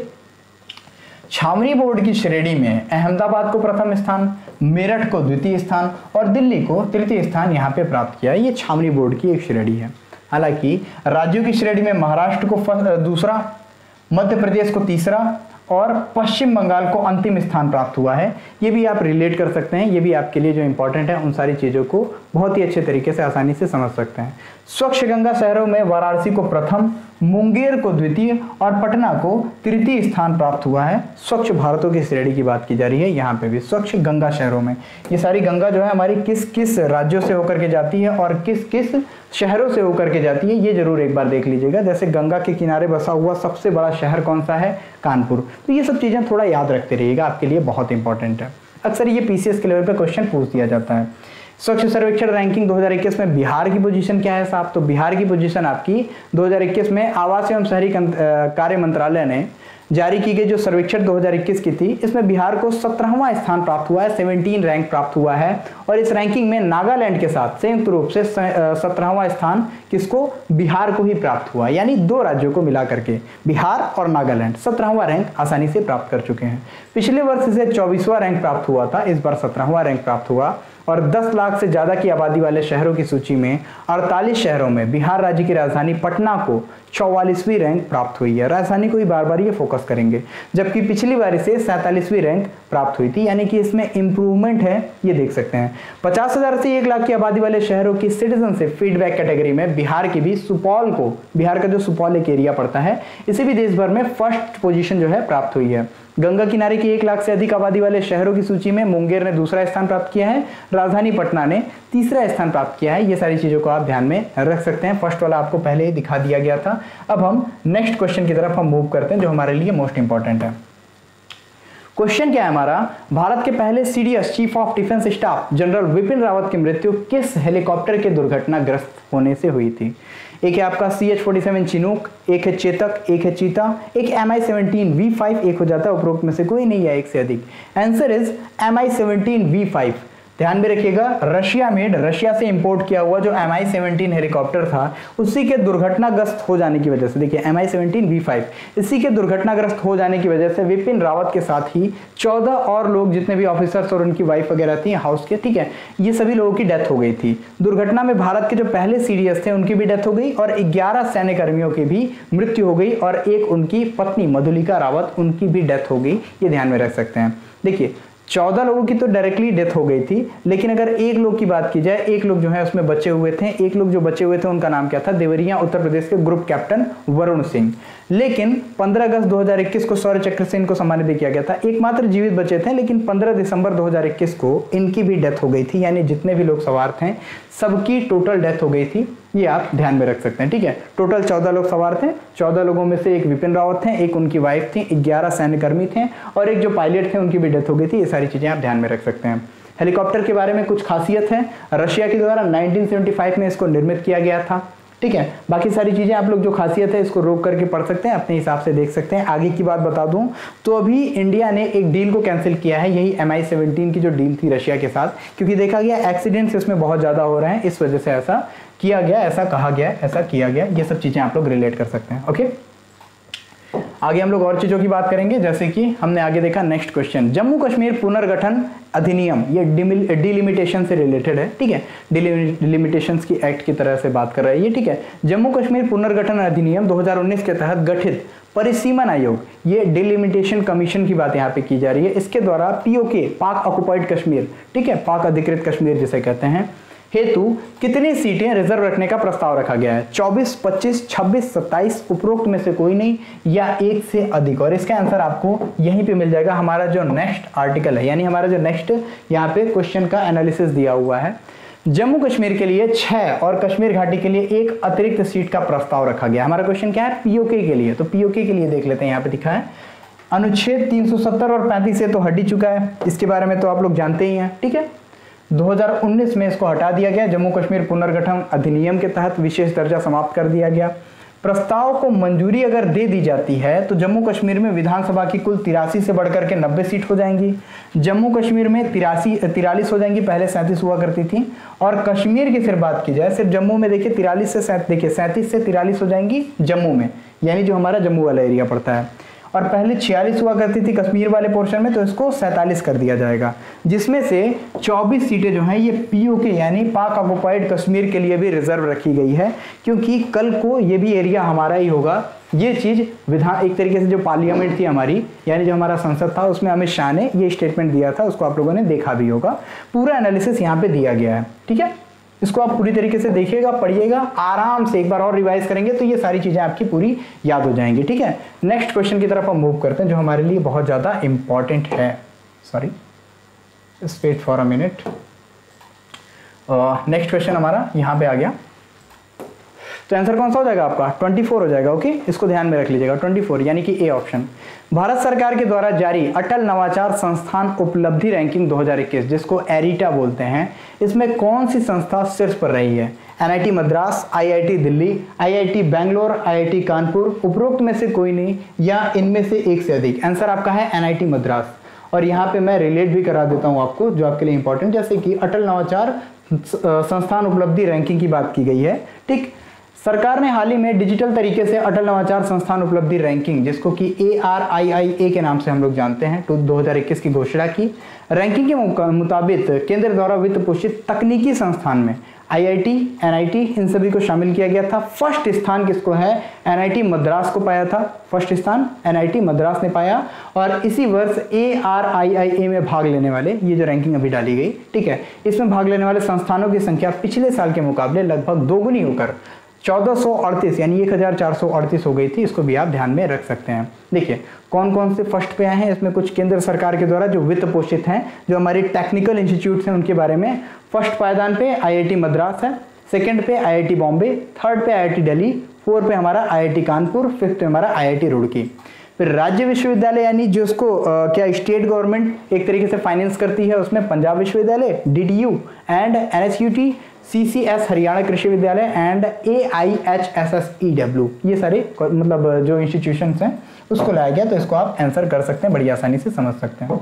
छावनी बोर्ड की श्रेणी में अहमदाबाद को प्रथम स्थान, मेरठ को द्वितीय स्थान और दिल्ली को तृतीय स्थान यहाँ पे प्राप्त किया। ये छावनी बोर्ड की एक श्रेणी है। हालांकि राज्यों की श्रेणी में महाराष्ट्र को दूसरा, मध्य प्रदेश को तीसरा और पश्चिम बंगाल को अंतिम स्थान प्राप्त हुआ है। ये भी आप रिलेट कर सकते हैं, ये भी आपके लिए जो इंपॉर्टेंट है उन सारी चीज़ों को बहुत ही अच्छे तरीके से आसानी से समझ सकते हैं। स्वच्छ गंगा शहरों में वाराणसी को प्रथम, मुंगेर को द्वितीय और पटना को तृतीय स्थान प्राप्त हुआ है। स्वच्छ भारतों की श्रेणी की बात की जा रही है यहाँ पे भी, स्वच्छ गंगा शहरों में। ये सारी गंगा जो है हमारी किस किस राज्यों से होकर के जाती है और किस किस शहरों से होकर के जाती है, ये जरूर एक बार देख लीजिएगा। जैसे गंगा के किनारे बसा हुआ सबसे बड़ा शहर कौन सा है, कानपुर। तो ये सब चीज़ें थोड़ा याद रखते रहिएगा, आपके लिए बहुत इंपॉर्टेंट है। अक्सर ये पीसीएस के लेवल पर क्वेश्चन पूछ दिया जाता है। स्वच्छ सर्वेक्षण रैंकिंग 2021 में बिहार की पोजीशन क्या है साहब, तो बिहार की पोजीशन आपकी 2021 में आवास एवं शहरी कार्य मंत्रालय ने जारी की गई जो सर्वेक्षण 2021 की थी, इसमें बिहार को 17वां स्थान प्राप्त हुआ है, 17 रैंक प्राप्त हुआ है। और इस रैंकिंग में नागालैंड के साथ संयुक्त रूप से 17वां स्थान किसको, बिहार को ही प्राप्त हुआ। यानी 2 राज्यों को मिला करके बिहार और नागालैंड 17वां रैंक आसानी से प्राप्त कर चुके हैं। पिछले वर्ष इसे 24वां रैंक प्राप्त हुआ था, इस बार 17वां रैंक प्राप्त हुआ। और 10 लाख से ज्यादा की आबादी वाले शहरों की सूची में 48 शहरों में बिहार राज्य की राजधानी पटना को 44वीं रैंक प्राप्त हुई है। राजधानी को ही बार बार ये फोकस करेंगे, जबकि पिछली बार इसे 47वीं रैंक प्राप्त हुई थी, यानी कि इसमें इंप्रूवमेंट है, ये देख सकते हैं। 50,000 से 1 लाख की आबादी वाले शहरों की सिटीजनशिप फीडबैक कैटेगरी में बिहार की भी सुपौल को, बिहार का जो सुपौल एक एरिया पड़ता है, इसे भी देश भर में फर्स्ट पोजीशन जो है प्राप्त हुई है। गंगा किनारे की 1 लाख से अधिक आबादी वाले शहरों की सूची में मुंगेर ने दूसरा स्थान प्राप्त किया है, राजधानी पटना ने तीसरा स्थान प्राप्त किया है। ये सारी चीजों को आप ध्यान में रख सकते हैं, फर्स्ट वाला आपको पहले ही दिखा दिया गया था। अब हम नेक्स्ट क्वेश्चन की तरफ हम मूव करते हैं जो हमारे लिए मोस्ट इंपॉर्टेंट है। क्वेश्चन क्या है हमारा, भारत के पहले CDS chief of defence staff general Vipin Rawat की मृत्यु किस हेलीकॉप्टर के दुर्घटनाग्रस्त होने से हुई थी? एक है आपका CH-47 चिनूक, एक है चेतक, एक है चीता, एक MI-17 V5, एक हो जाता है उपरोक्त में से कोई नहीं है एक से अधिक। Answer is MI-17 V5। ध्यान में रखिएगा, रशिया से इंपोर्ट किया हुआ जो Mi-17 हेलीकॉप्टर था उसी के दुर्घटनाग्रस्त हो जाने की वजह से, देखिए Mi-17 V5, इसी के दुर्घटनाग्रस्त हो जाने की वजह से विपिन रावत के साथ ही 14 और लोग, जितने भी ऑफिसर्स और उनकी वाइफ वगैरह थी हाउस के, ठीक है, ये सभी लोगों की डेथ हो गई थी। दुर्घटना में भारत के जो पहले सीडीएस थे उनकी भी डेथ हो गई और 11 सैन्य कर्मियों की भी मृत्यु हो गई और एक उनकी पत्नी मधुलिका रावत, उनकी भी डेथ हो गई। ये ध्यान में रख सकते हैं। देखिए 14 लोगों की तो डायरेक्टली डेथ हो गई थी, लेकिन अगर एक लोग की बात की जाए, एक लोग जो है उसमें बचे हुए थे। एक लोग जो बचे हुए थे उनका नाम क्या था? देवरिया उत्तर प्रदेश के ग्रुप कैप्टन वरुण सिंह। लेकिन 15 अगस्त 2021 को शौर्य चक्र से इनको सम्मानित भी किया गया था। एकमात्र जीवित बचे थे, लेकिन 15 दिसंबर 2021 को इनकी भी डेथ हो गई थी, यानी जितने भी लोग सवार थे सबकी टोटल डेथ हो गई थी। ये आप ध्यान में रख सकते हैं, ठीक है। टोटल 14 लोग सवार थे, 14 लोगों में से एक विपिन रावत थे, एक उनकी वाइफ थी, 11 सैन्यकर्मी थे और एक जो पायलट थे उनकी भी डेथ हो गई थी। ये सारी चीजें आप ध्यान में रख सकते हैं। हेलीकॉप्टर के बारे में कुछ खासियत है, रशिया के द्वारा 1975 में इसको निर्मित किया गया था, ठीक है। बाकी सारी चीजें आप लोग जो खासियत है इसको रोक करके पढ़ सकते हैं, अपने हिसाब से देख सकते हैं। आगे की बात बता दूं तो अभी इंडिया ने एक डील को कैंसिल किया है, यही Mi-17 की जो डील थी रशिया के साथ, क्योंकि देखा गया एक्सीडेंट्स इसमें बहुत ज्यादा हो रहे हैं, इस वजह से ऐसा किया गया, ऐसा कहा गया, ऐसा किया गया। ये सब चीजें आप लोग रिलेट कर सकते हैं। ओके, आगे हम लोग और चीजों की बात करेंगे, जैसे कि हमने आगे देखा नेक्स्ट क्वेश्चन, जम्मू कश्मीर पुनर्गठन अधिनियम, ये डिलिमिटेशन से रिलेटेड है, ठीक है। डिलिमिटेशंस की एक्ट की तरह से बात कर रहा है ये, ठीक है। जम्मू कश्मीर पुनर्गठन अधिनियम 2019 के तहत गठित परिसीमन आयोग, ये डिलिमिटेशन कमीशन की बात यहाँ पे की जा रही है। इसके द्वारा पीओके, पाक ऑक्युपाइड कश्मीर, ठीक है, पाक अधिकृत कश्मीर जिसे कहते हैं, हेतु कितनी सीटें रिजर्व रखने का प्रस्ताव रखा गया है? 24, 25, 26, 27, उपरोक्त में से कोई नहीं या एक से अधिक। और इसका आंसर आपको यहीं पे मिल जाएगा, हमारा जो नेक्स्ट आर्टिकल है, यानी हमारा जो नेक्स्ट यहाँ पे क्वेश्चन का एनालिसिस दिया हुआ है। जम्मू कश्मीर के लिए 6 और कश्मीर घाटी के लिए 1 अतिरिक्त सीट का प्रस्ताव रखा गया। हमारा क्वेश्चन क्या है? पीओके के लिए। तो पीओके के लिए देख लेते हैं, यहाँ पे दिखा है अनुच्छेद 370 और 35 से तो हट ही चुका है, इसके बारे में तो आप लोग जानते ही हैं, ठीक है। 2019 में इसको हटा दिया गया, जम्मू कश्मीर पुनर्गठन अधिनियम के तहत विशेष दर्जा समाप्त कर दिया गया। प्रस्ताव को मंजूरी अगर दे दी जाती है तो जम्मू कश्मीर में विधानसभा की कुल 83 से बढ़कर के 90 सीट हो जाएंगी। जम्मू कश्मीर में 43 हो जाएंगी, पहले 37 हुआ करती थी। और कश्मीर की फिर बात की जाए, सिर्फ जम्मू में देखिए 37 से 43 हो जाएंगी जम्मू में, यानी जो हमारा जम्मू वाला एरिया पड़ता है। और पहले 46 हुआ करती थी कश्मीर वाले पोर्शन में, तो इसको 47 कर दिया जाएगा, जिसमें से 24 सीटें जो हैं ये पीओके यानी पाक ऑक्युपाइड कश्मीर के लिए भी रिजर्व रखी गई है, क्योंकि कल को ये भी एरिया हमारा ही होगा। ये चीज विधान एक तरीके से जो पार्लियामेंट थी हमारी, यानी जो हमारा संसद था, उसमें अमित शाह ने ये स्टेटमेंट दिया था, उसको आप लोगों ने देखा भी होगा। पूरा एनालिसिस यहाँ पे दिया गया है, ठीक है। इसको आप पूरी तरीके से देखिएगा, पढ़िएगा आराम से, एक बार और रिवाइज करेंगे तो ये सारी चीजें आपकी पूरी याद हो जाएंगी, ठीक है। नेक्स्ट क्वेश्चन की तरफ हम मूव करते हैं, जो हमारे लिए बहुत ज्यादा इंपॉर्टेंट है। Sorry, wait for a minute. Next question हमारा यहाँ पे आ गया, तो आंसर कौन सा हो जाएगा आपका? 24 हो जाएगा। ओके, इसको ध्यान में रख लीजिएगा, 24 यानी कि ए ऑप्शन। भारत सरकार के द्वारा जारी अटल नवाचार संस्थान उपलब्धि रैंकिंग 2021, जिसको एरिटा बोलते हैं, इसमें कौन सी संस्था शीर्ष पर रही है? NIT Madras, IIT Delhi, IIT Bangalore, IIT Kanpur, उपरोक्त में से कोई नहीं या इनमें से एक से अधिक। आंसर आपका है एनआईटी मद्रास। और यहाँ पे मैं रिलेट भी करा देता हूँ आपको, जो आपके लिए इंपॉर्टेंट, जैसे कि अटल नवाचार संस्थान उपलब्धि रैंकिंग की बात की गई है, ठीक। सरकार ने हाल ही में डिजिटल तरीके से अटल नवाचार संस्थान उपलब्धि रैंकिंग, जिसको कि ARIIA के नाम से हम लोग जानते हैं, 2021 की घोषणा की। रैंकिंग के मुताबिक केंद्र द्वारा वित्त पोषित तकनीकी संस्थान में आईआईटी, एनआईटी, इन सभी को शामिल किया गया था। फर्स्ट स्थान किसको है? एनआईटी मद्रास को पाया था, फर्स्ट स्थान एनआईटी मद्रास ने पाया। और इसी वर्ष ARIIA में भाग लेने वाले, ये जो रैंकिंग अभी डाली गई, ठीक है, इसमें भाग लेने वाले संस्थानों की संख्या पिछले साल के मुकाबले लगभग दोगुनी होकर 1438 यानी 1438 हो गई थी। इसको भी आप ध्यान में रख सकते हैं। देखिए कौन कौन से फर्स्ट पे आए हैं, इसमें कुछ केंद्र सरकार के द्वारा जो वित्त पोषित हैं, जो हमारी टेक्निकल इंस्टीट्यूट्स हैं उनके बारे में। फर्स्ट पायदान पे आईआईटी मद्रास है, सेकंड पे आईआईटी बॉम्बे, थर्ड पे आईआईटी दिल्ली, फोर्थ पे हमारा आईआईटी कानपुर, फिफ्थ पे हमारा आईआईटी रुड़की। फिर राज्य विश्वविद्यालय यानी जो उसको क्या स्टेट गवर्नमेंट एक तरीके से फाइनेंस करती है, उसमें पंजाब विश्वविद्यालय, DDU and NSUT, CCS Haryana कृषि विद्यालय एंड AIHSSEW, ये सारे मतलब जो इंस्टीट्यूशंस हैं उसको लाया गया। तो इसको आप आंसर कर सकते हैं, बड़ी आसानी से समझ सकते हैं।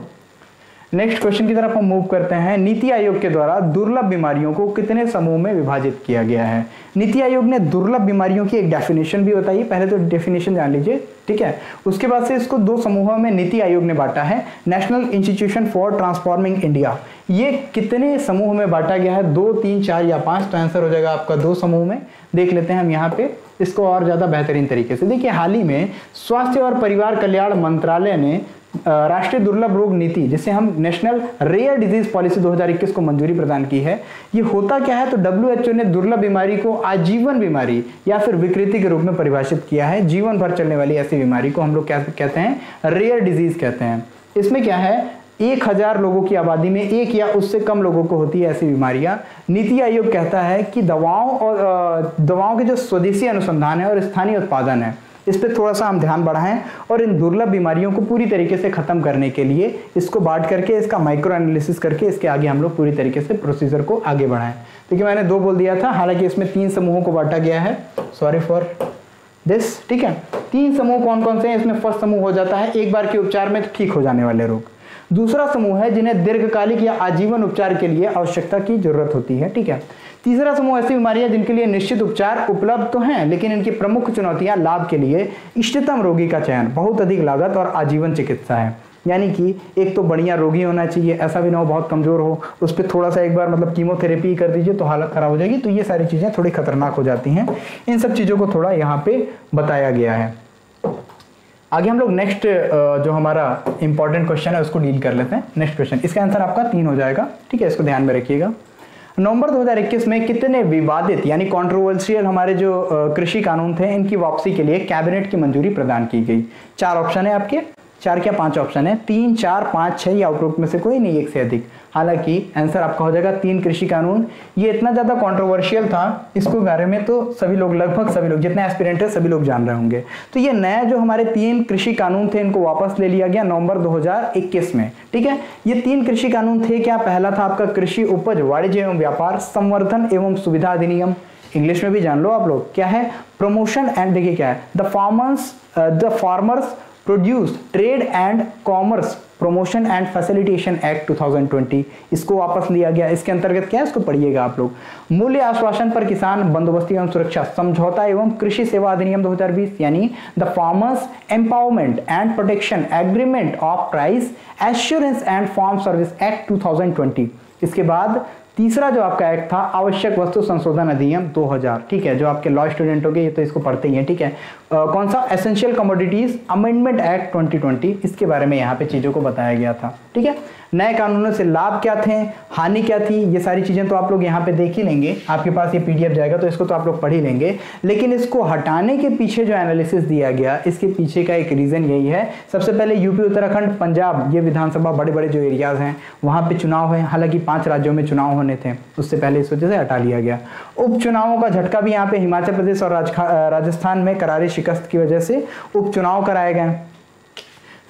नेक्स्ट क्वेश्चन की तरफ हम मूव करते हैं। नीति आयोग के द्वारा दुर्लभ बीमारियों को कितने समूह में विभाजित किया गया है? नीति आयोग ने दुर्लभ बीमारियों की एक डेफिनेशन भी बताई, पहले तो डेफिनेशन जान लीजिए, ठीक है। उसके बाद से इसको दो समूहों में नीति आयोग ने बांटा है। National institution for transforming India, ये कितने समूह में बांटा गया है? 2, 3, 4 या 5? तो आंसर हो जाएगा आपका 2 समूह में। देख लेते हैं हम यहाँ पे इसको और ज्यादा बेहतरीन तरीके से। देखिए, हाल ही में स्वास्थ्य और परिवार कल्याण मंत्रालय ने राष्ट्रीय दुर्लभ रोग नीति, जिसे हम नेशनल रेयर डिजीज पॉलिसी 2021 को मंजूरी प्रदान की है। ये होता क्या है? तो WHO ने दुर्लभ बीमारी को आजीवन बीमारी या फिर विकृति के रूप में परिभाषित किया है। जीवन भर चलने वाली ऐसी बीमारी को हम लोग क्या कहते हैं? रेयर डिजीज कहते हैं। इसमें क्या है, 1000 लोगों की आबादी में 1 या उससे कम लोगों को होती है ऐसी बीमारियां। नीति आयोग कहता है कि दवाओं के जो स्वदेशी अनुसंधान है और स्थानीय उत्पादन है, इस पे थोड़ा सा हम ध्यान बढ़ाएं और इन दुर्लभ बीमारियों को पूरी तरीके से खत्म करने के लिए इसको बांट करके, इसका माइक्रो एनालिसिस करके इसके आगे हम लोग पूरी तरीके से प्रोसीजर को आगे बढ़ाएं। देखिए, मैंने 2 बोल दिया था, हालांकि इसमें 3 समूहों को बांटा गया है। सॉरी फॉर दिस, ठीक है। 3 समूह कौन कौन से हैं? इसमें फर्स्ट समूह हो जाता है एक बार के उपचार में ठीक हो जाने वाले रोग। दूसरा समूह है जिन्हें दीर्घकालिक या आजीवन उपचार के लिए आवश्यकता की जरूरत होती है, ठीक है। तीसरा समूह ऐसी बीमारियां जिनके लिए निश्चित उपचार उपलब्ध तो हैं, लेकिन इनकी प्रमुख चुनौतियां लाभ के लिए इष्टतम रोगी का चयन, बहुत अधिक लागत और आजीवन चिकित्सा है। यानी कि एक तो बढ़िया रोगी होना चाहिए, ऐसा भी ना हो बहुत कमजोर हो, उस पर थोड़ा सा एक बार मतलब कीमोथेरेपी कर दीजिए तो हालत खराब हो जाएगी। तो ये सारी चीजें थोड़ी खतरनाक हो जाती हैं। इन सब चीजों को थोड़ा यहाँ पे बताया गया है। आगे हम लोग नेक्स्ट जो हमारा इंपॉर्टेंट क्वेश्चन है उसको डील कर लेते हैं। नेक्स्ट क्वेश्चन, इसका आंसर आपका 3 हो जाएगा, ठीक है। इसको ध्यान में रखिएगा। नवंबर 2021 में कितने विवादित यानी कंट्रोवर्शियल हमारे जो कृषि कानून थे, इनकी वापसी के लिए कैबिनेट की मंजूरी प्रदान की गई? 4 ऑप्शन है आपके, 4 क्या 5 ऑप्शन है? 3, 4, 5, 6 या उपरोक्त में से कोई नहीं, 1 से अधिक। हालांकि आंसर आपका हो जाएगा 3 कृषि कानून। ये इतना ज्यादा कंट्रोवर्शियल था, इसको बारे में तो सभी लोग, लगभग सभी लोग, जितने एस्पिरेंट है सभी लोग जान रहे होंगे। तो ये नया जो हमारे 3 कृषि कानून थे, इनको वापस ले लिया गया नवंबर 2021 में, ठीक है। ये 3 कृषि कानून थे क्या? पहला था आपका कृषि उपज वाणिज्य एवं व्यापार संवर्धन एवं सुविधा अधिनियम, इंग्लिश में भी जान लो आप लोग क्या है, प्रमोशन एंड, देखिए क्या है, the farmers produce trade and commerce promotion and facilitation act 2020, इसको वापस लिया गया। इसके अंतर्गत क्या है, इसको पढ़िएगा आप लोग। मूल्य आश्वासन पर किसान बंदोबस्ती एवं सुरक्षा समझौता एवं कृषि सेवा अधिनियम 2020, यानी the farmers empowerment and protection agreement of price assurance and farm service act 2020। इसके बाद तीसरा जो आपका एक्ट था, आवश्यक वस्तु संशोधन अधिनियम 2000, ठीक है। जो आपके लॉ स्टूडेंट हो गए ये तो इसको पढ़ते ही हैं, ठीक है। कौन सा? एसेंशियल कमोडिटीज अमेंडमेंट एक्ट 2020, इसके बारे में यहाँ पे चीजों को बताया गया था, ठीक है। नए कानूनों से लाभ क्या थे, हानि क्या थी, ये सारी चीजें तो आप लोग यहाँ पे देख ही लेंगे। आपके पास ये PDF जाएगा तो इसको तो आप लोग पढ़ ही लेंगे। लेकिन इसको हटाने के पीछे जो एनालिसिस दिया गया, इसके पीछे का एक रीजन यही है। सबसे पहले यूपी, उत्तराखंड, पंजाब, ये विधानसभा बड़े बड़े जो एरियाज हैं वहां पे चुनाव है। हालांकि 5 राज्यों में चुनाव होने थे, उससे पहले इस वजह से हटा लिया गया। उपचुनावों का झटका भी यहाँ पे हिमाचल प्रदेश और राजस्थान में करारी शिकस्त की वजह से उपचुनाव कराए गए।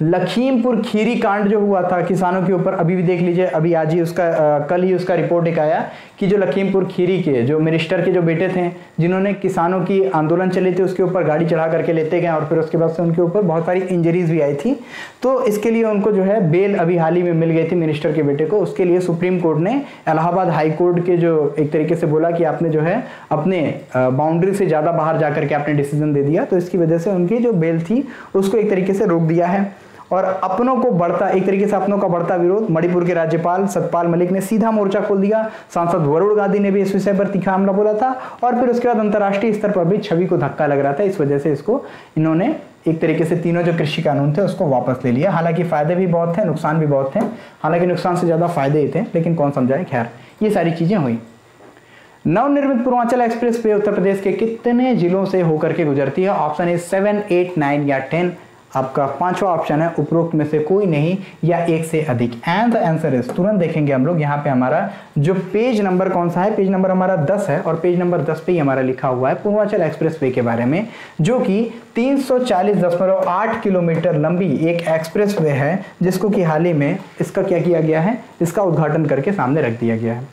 लखीमपुर खीरी कांड जो हुआ था किसानों के ऊपर, अभी भी देख लीजिए, अभी आज ही उसका कल ही उसका रिपोर्ट एक आया कि जो लखीमपुर खीरी के जो मिनिस्टर के जो बेटे थे, जिन्होंने किसानों की आंदोलन चली थी उसके ऊपर गाड़ी चढ़ा करके लेते गए और फिर उसके बाद से उनके ऊपर बहुत सारी इंजरीज भी आई थी। तो इसके लिए उनको जो है बेल अभी हाल ही में मिल गई थी मिनिस्टर के बेटे को। उसके लिए सुप्रीम कोर्ट ने इलाहाबाद हाई कोर्ट के जो एक तरीके से बोला कि आपने जो है अपने बाउंड्री से ज्यादा बाहर जाकर के आपने डिसीजन दे दिया, तो इसकी वजह से उनकी जो बेल थी उसको एक तरीके से रोक दिया है। और अपनों को बढ़ता, एक तरीके से अपनों का बढ़ता विरोध, मणिपुर के राज्यपाल सतपाल मलिक ने सीधा मोर्चा खोल दिया। सांसद वरुण गांधी ने भी इस विषय पर तीखा हमला बोला था और फिर उसके बाद अंतर्राष्ट्रीय स्तर पर भी छवि को धक्का लग रहा था। इस वजह से इसको इन्होंने एक तरीके से तीनों जो कृषि कानून थे उसको वापस ले लिया। हालांकि फायदे भी बहुत थे, नुकसान भी बहुत थे। हालांकि नुकसान से ज्यादा फायदे ही थे, लेकिन कौन समझाए। खैर, ये सारी चीजें हुई। नवनिर्मित पूर्वांचल एक्सप्रेस वे उत्तर प्रदेश के कितने जिलों से होकर के गुजरती है? ऑप्शन है 7, 8, 9 या 10। आपका 5वां ऑप्शन है उपरोक्त में से कोई नहीं या 1 से अधिक। एंड द आंसर इज, तुरंत देखेंगे हम लोग यहाँ पे हमारा जो पेज नंबर कौन सा है, पेज नंबर हमारा 10 है और पेज नंबर 10 पे ही हमारा लिखा हुआ है पूर्वांचल एक्सप्रेस वे के बारे में, जो कि 340.8 किलोमीटर लंबी एक एक्सप्रेस वे है, जिसको कि हाल ही में इसका क्या किया गया है, इसका उद्घाटन करके सामने रख दिया गया है।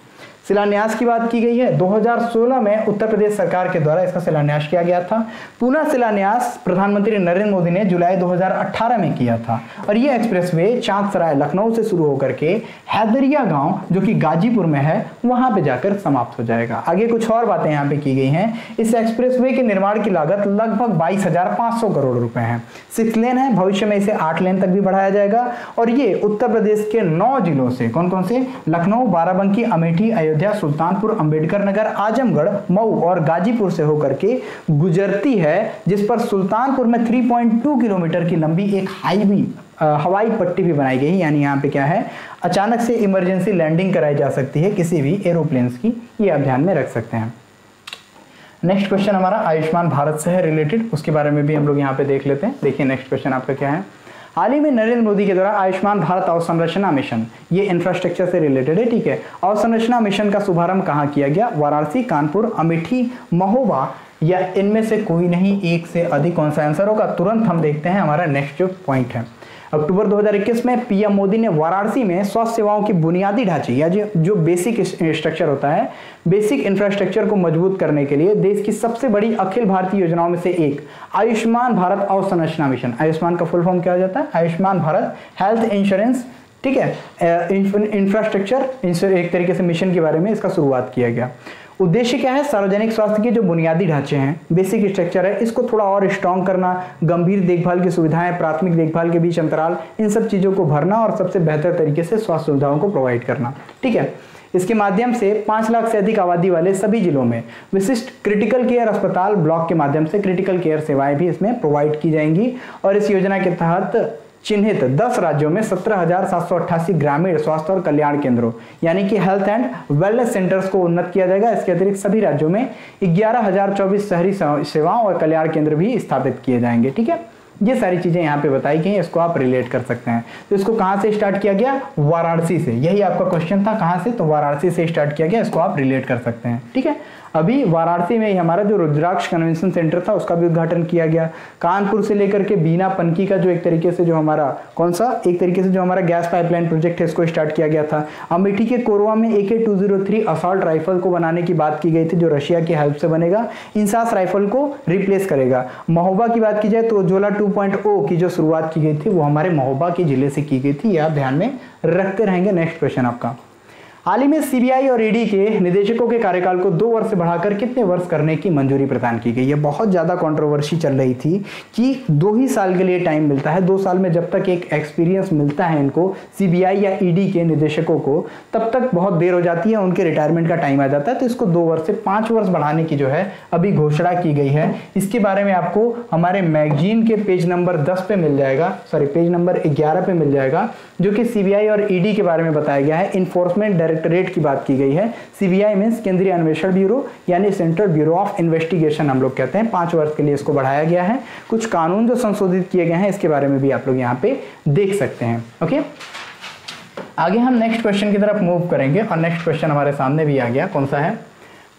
शिलान्यास की बात की गई है 2016 में उत्तर प्रदेश सरकार के द्वारा इसका शिलान्यास किया गया था। पुनः शिलान्यास प्रधानमंत्री नरेंद्र मोदी ने जुलाई 2018 में किया था और यह एक्सप्रेसवे चांदसराय लखनऊ से शुरू होकर के हैदरिया गांव जो कि गाजीपुर में है वहां पे जाकर समाप्त हो जाएगा। आगे कुछ और बातें यहाँ पे की गई हैं। इस एक्सप्रेसवे के निर्माण की लागत लगभग 22,500 करोड़ रुपए है। 6 लेन है, भविष्य में इसे 8 लेन तक भी बढ़ाया जाएगा और ये उत्तर प्रदेश के 9 जिलों से कौन कौन से, लखनऊ, बाराबंकी, अमेठी, अयोध्या, सुल्तानपुर, अंबेडकर नगर, आजमगढ़, मऊ और गाजीपुर से होकर के गुजरती है, जिस पर सुल्तानपुर में 3.2 किलोमीटर की लंबी एक हवाई पट्टी भी बनाई गई है। यानी यहाँ पे क्या है, अचानक से इमरजेंसी लैंडिंग कराई जा सकती है किसी भी एरोप्लेन्स की, ये आप ध्यान में रख सकते हैं। नेक्स्ट क्वेश्चन हमारा आयुष्मान भारत से है रिलेटेड, उसके बारे में भी हम लोग यहाँ पे देख लेते हैं। देखिए नेक्स्ट क्वेश्चन आपका क्या है। हाल ही में नरेंद्र मोदी के द्वारा आयुष्मान भारत अवसंरचना मिशन, ये इंफ्रास्ट्रक्चर से रिलेटेड है, ठीक है। अवसंरचना मिशन का शुभारंभ कहाँ किया गया, वाराणसी, कानपुर, अमेठी, महोबा या इनमें से कोई नहीं, एक से अधिक कौन सा आंसर होगा। तुरंत हम देखते हैं हमारा नेक्स्ट जो पॉइंट है। अक्टूबर 2021 में पीएम मोदी ने वाराणसी में स्वास्थ्य सेवाओं की बुनियादी ढांचे या जो बेसिक स्ट्रक्चर होता है, बेसिक इंफ्रास्ट्रक्चर को मजबूत करने के लिए देश की सबसे बड़ी अखिल भारतीय योजनाओं में से एक आयुष्मान भारत अवसंरचना मिशन, आयुष्मान का फुल फॉर्म क्या हो जाता है, आयुष्मान भारत हेल्थ इंश्योरेंस, ठीक है, इंफ्रास्ट्रक्चर एक तरीके से मिशन के बारे में इसका शुरुआत किया गया। उद्देश्य क्या है, सार्वजनिक स्वास्थ्य के जो बुनियादी ढांचे हैं, बेसिक स्ट्रक्चर है, इसको थोड़ा और स्ट्रॉन्ग करना, गंभीर देखभाल की सुविधाएं, प्राथमिक देखभाल के बीच अंतराल, इन सब चीजों को भरना और सबसे बेहतर तरीके से स्वास्थ्य सुविधाओं को प्रोवाइड करना, ठीक है। इसके माध्यम से 5 लाख से अधिक आबादी वाले सभी जिलों में विशिष्ट क्रिटिकल केयर अस्पताल ब्लॉक के माध्यम से क्रिटिकल केयर सेवाएं भी इसमें प्रोवाइड की जाएंगी और इस योजना के तहत चिन्हित 10 राज्यों में 17,788 ग्रामीण स्वास्थ्य और कल्याण केंद्रों यानी कि हेल्थ एंड वेलनेस सेंटर्स को उन्नत किया जाएगा। इसके अतिरिक्त सभी राज्यों में 11,024 शहरी सेवाओं और कल्याण केंद्र भी स्थापित किए जाएंगे, ठीक है। ये सारी चीजें यहाँ पे बताई गई हैं, इसको आप रिलेट कर सकते हैं। तो इसको कहाँ से स्टार्ट किया गया, वाराणसी से, यही आपका क्वेश्चन था, कहाँ से, तो वाराणसी से स्टार्ट किया गया, इसको आप रिलेट कर सकते हैं, ठीक है। अभी वाराणसी में ही हमारा जो रुद्राक्ष कन्वेंशन सेंटर था उसका भी उद्घाटन किया गया। कानपुर से लेकर के बीना पनकी का जो एक तरीके से जो हमारा कौन सा, एक तरीके से जो हमारा गैस पाइपलाइन प्रोजेक्ट है, इसको स्टार्ट किया गया था। अमेठी के कोरवा में AK-203 असॉल्ट राइफल को बनाने की बात की गई थी, जो रशिया की हेल्प से बनेगा, इंसास राइफल को रिप्लेस करेगा। महोबा की बात की जाए तो उज्ज्वला 2.0 की जो शुरुआत की गई थी वो हमारे महोबा के जिले से की गई थी, ये आप ध्यान में रखते रहेंगे। नेक्स्ट क्वेश्चन आपका, हाल ही में सीबीआई और ईडी के निदेशकों के कार्यकाल को 2 वर्ष से बढ़ाकर कितने वर्ष करने की मंजूरी प्रदान की गई है। बहुत ज्यादा कंट्रोवर्सी चल रही थी कि 2 ही साल के लिए टाइम मिलता है, 2 साल में जब तक एक एक्सपीरियंस मिलता है इनको सीबीआई या ईडी के निदेशकों को, तब तक बहुत देर हो जाती है, उनके रिटायरमेंट का टाइम आ जाता है। तो इसको 2 वर्ष से 5 वर्ष बढ़ाने की जो है अभी घोषणा की गई है। इसके बारे में आपको हमारे मैगजीन के पेज नंबर 10 पे मिल जाएगा, सॉरी पेज नंबर 11 पे मिल जाएगा, जो कि सीबीआई और ईडी के बारे में बताया गया है। इन्फोर्समेंट डायरेक्टरेट की बात की गई है। सीबीआई मींस केंद्रीय अन्वेषण ब्यूरो यानी सेंट्रल ब्यूरो ऑफ इन्वेस्टिगेशन हम लोग कहते हैं। 5 वर्ष के लिए इसको बढ़ाया गया है। कुछ कानून जो संशोधित किए गए हैं इसके बारे में भी आप लोग यहाँ पे देख सकते हैं। ओके, आगे हम नेक्स्ट क्वेश्चन की तरफ मूव करेंगे और नेक्स्ट क्वेश्चन हमारे सामने भी आ गया, कौन सा है,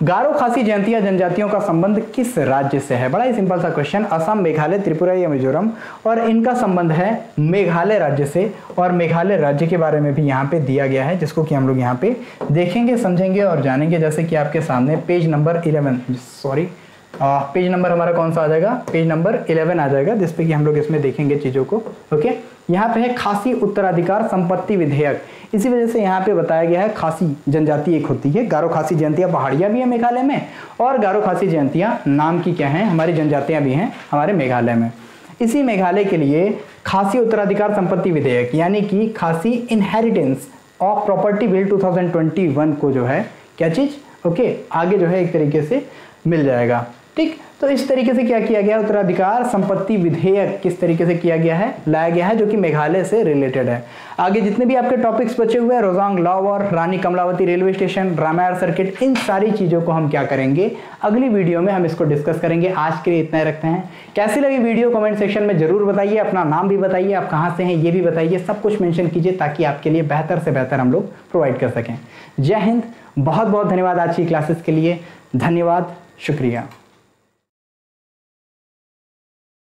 गारो खासी जयंतिया जनजातियों का संबंध किस राज्य से है। बड़ा ही सिंपल सा क्वेश्चन, असम, मेघालय, त्रिपुरा या मिजोरम, और इनका संबंध है मेघालय राज्य से। और मेघालय राज्य के बारे में भी यहाँ पे दिया गया है, जिसको कि हम लोग यहाँ पे देखेंगे, समझेंगे और जानेंगे। जैसे कि आपके सामने page number 11, sorry page number हमारा कौन सा आ जाएगा, पेज नंबर 11 आ जाएगा, जिसपे कि हम लोग इसमें देखेंगे चीजों को। ओके, यहाँ पे है खासी उत्तराधिकार संपत्ति विधेयक। इसी वजह से यहाँ पे बताया गया है खासी जनजाति एक होती है, गारो खासी जयंतिया पहाड़ियाँ भी है मेघालय में, और गारो खासी जयंतिया नाम की क्या है हमारी जनजातियाँ भी हैं हमारे मेघालय में। इसी मेघालय के लिए खासी उत्तराधिकार संपत्ति विधेयक यानी कि खासी इनहेरिटेंस ऑफ प्रॉपर्टी बिल 2021 को जो है क्या चीज, ओके, आगे जो है एक तरीके से मिल जाएगा। ठीक, तो इस तरीके से क्या किया गया, उत्तराधिकार संपत्ति विधेयक किस तरीके से किया गया है, लाया गया है, जो कि मेघालय से रिलेटेड है। आगे जितने भी आपके टॉपिक्स बचे हुए हैं, रोजांग लॉवर, Rani Kamlavati railway station, Ramayana circuit, इन सारी चीजों को हम क्या करेंगे, अगली वीडियो में हम इसको डिस्कस करेंगे। आज के लिए इतना ही रखते हैं। कैसी लगी वीडियो कमेंट सेक्शन में जरूर बताइए, अपना नाम भी बताइए, आप कहाँ से हैं ये भी बताइए, सब कुछ मेंशन कीजिए ताकि आपके लिए बेहतर से बेहतर हम लोग प्रोवाइड कर सकें। जय हिंद, बहुत बहुत धन्यवाद आज की क्लासेस के लिए, धन्यवाद, शुक्रिया।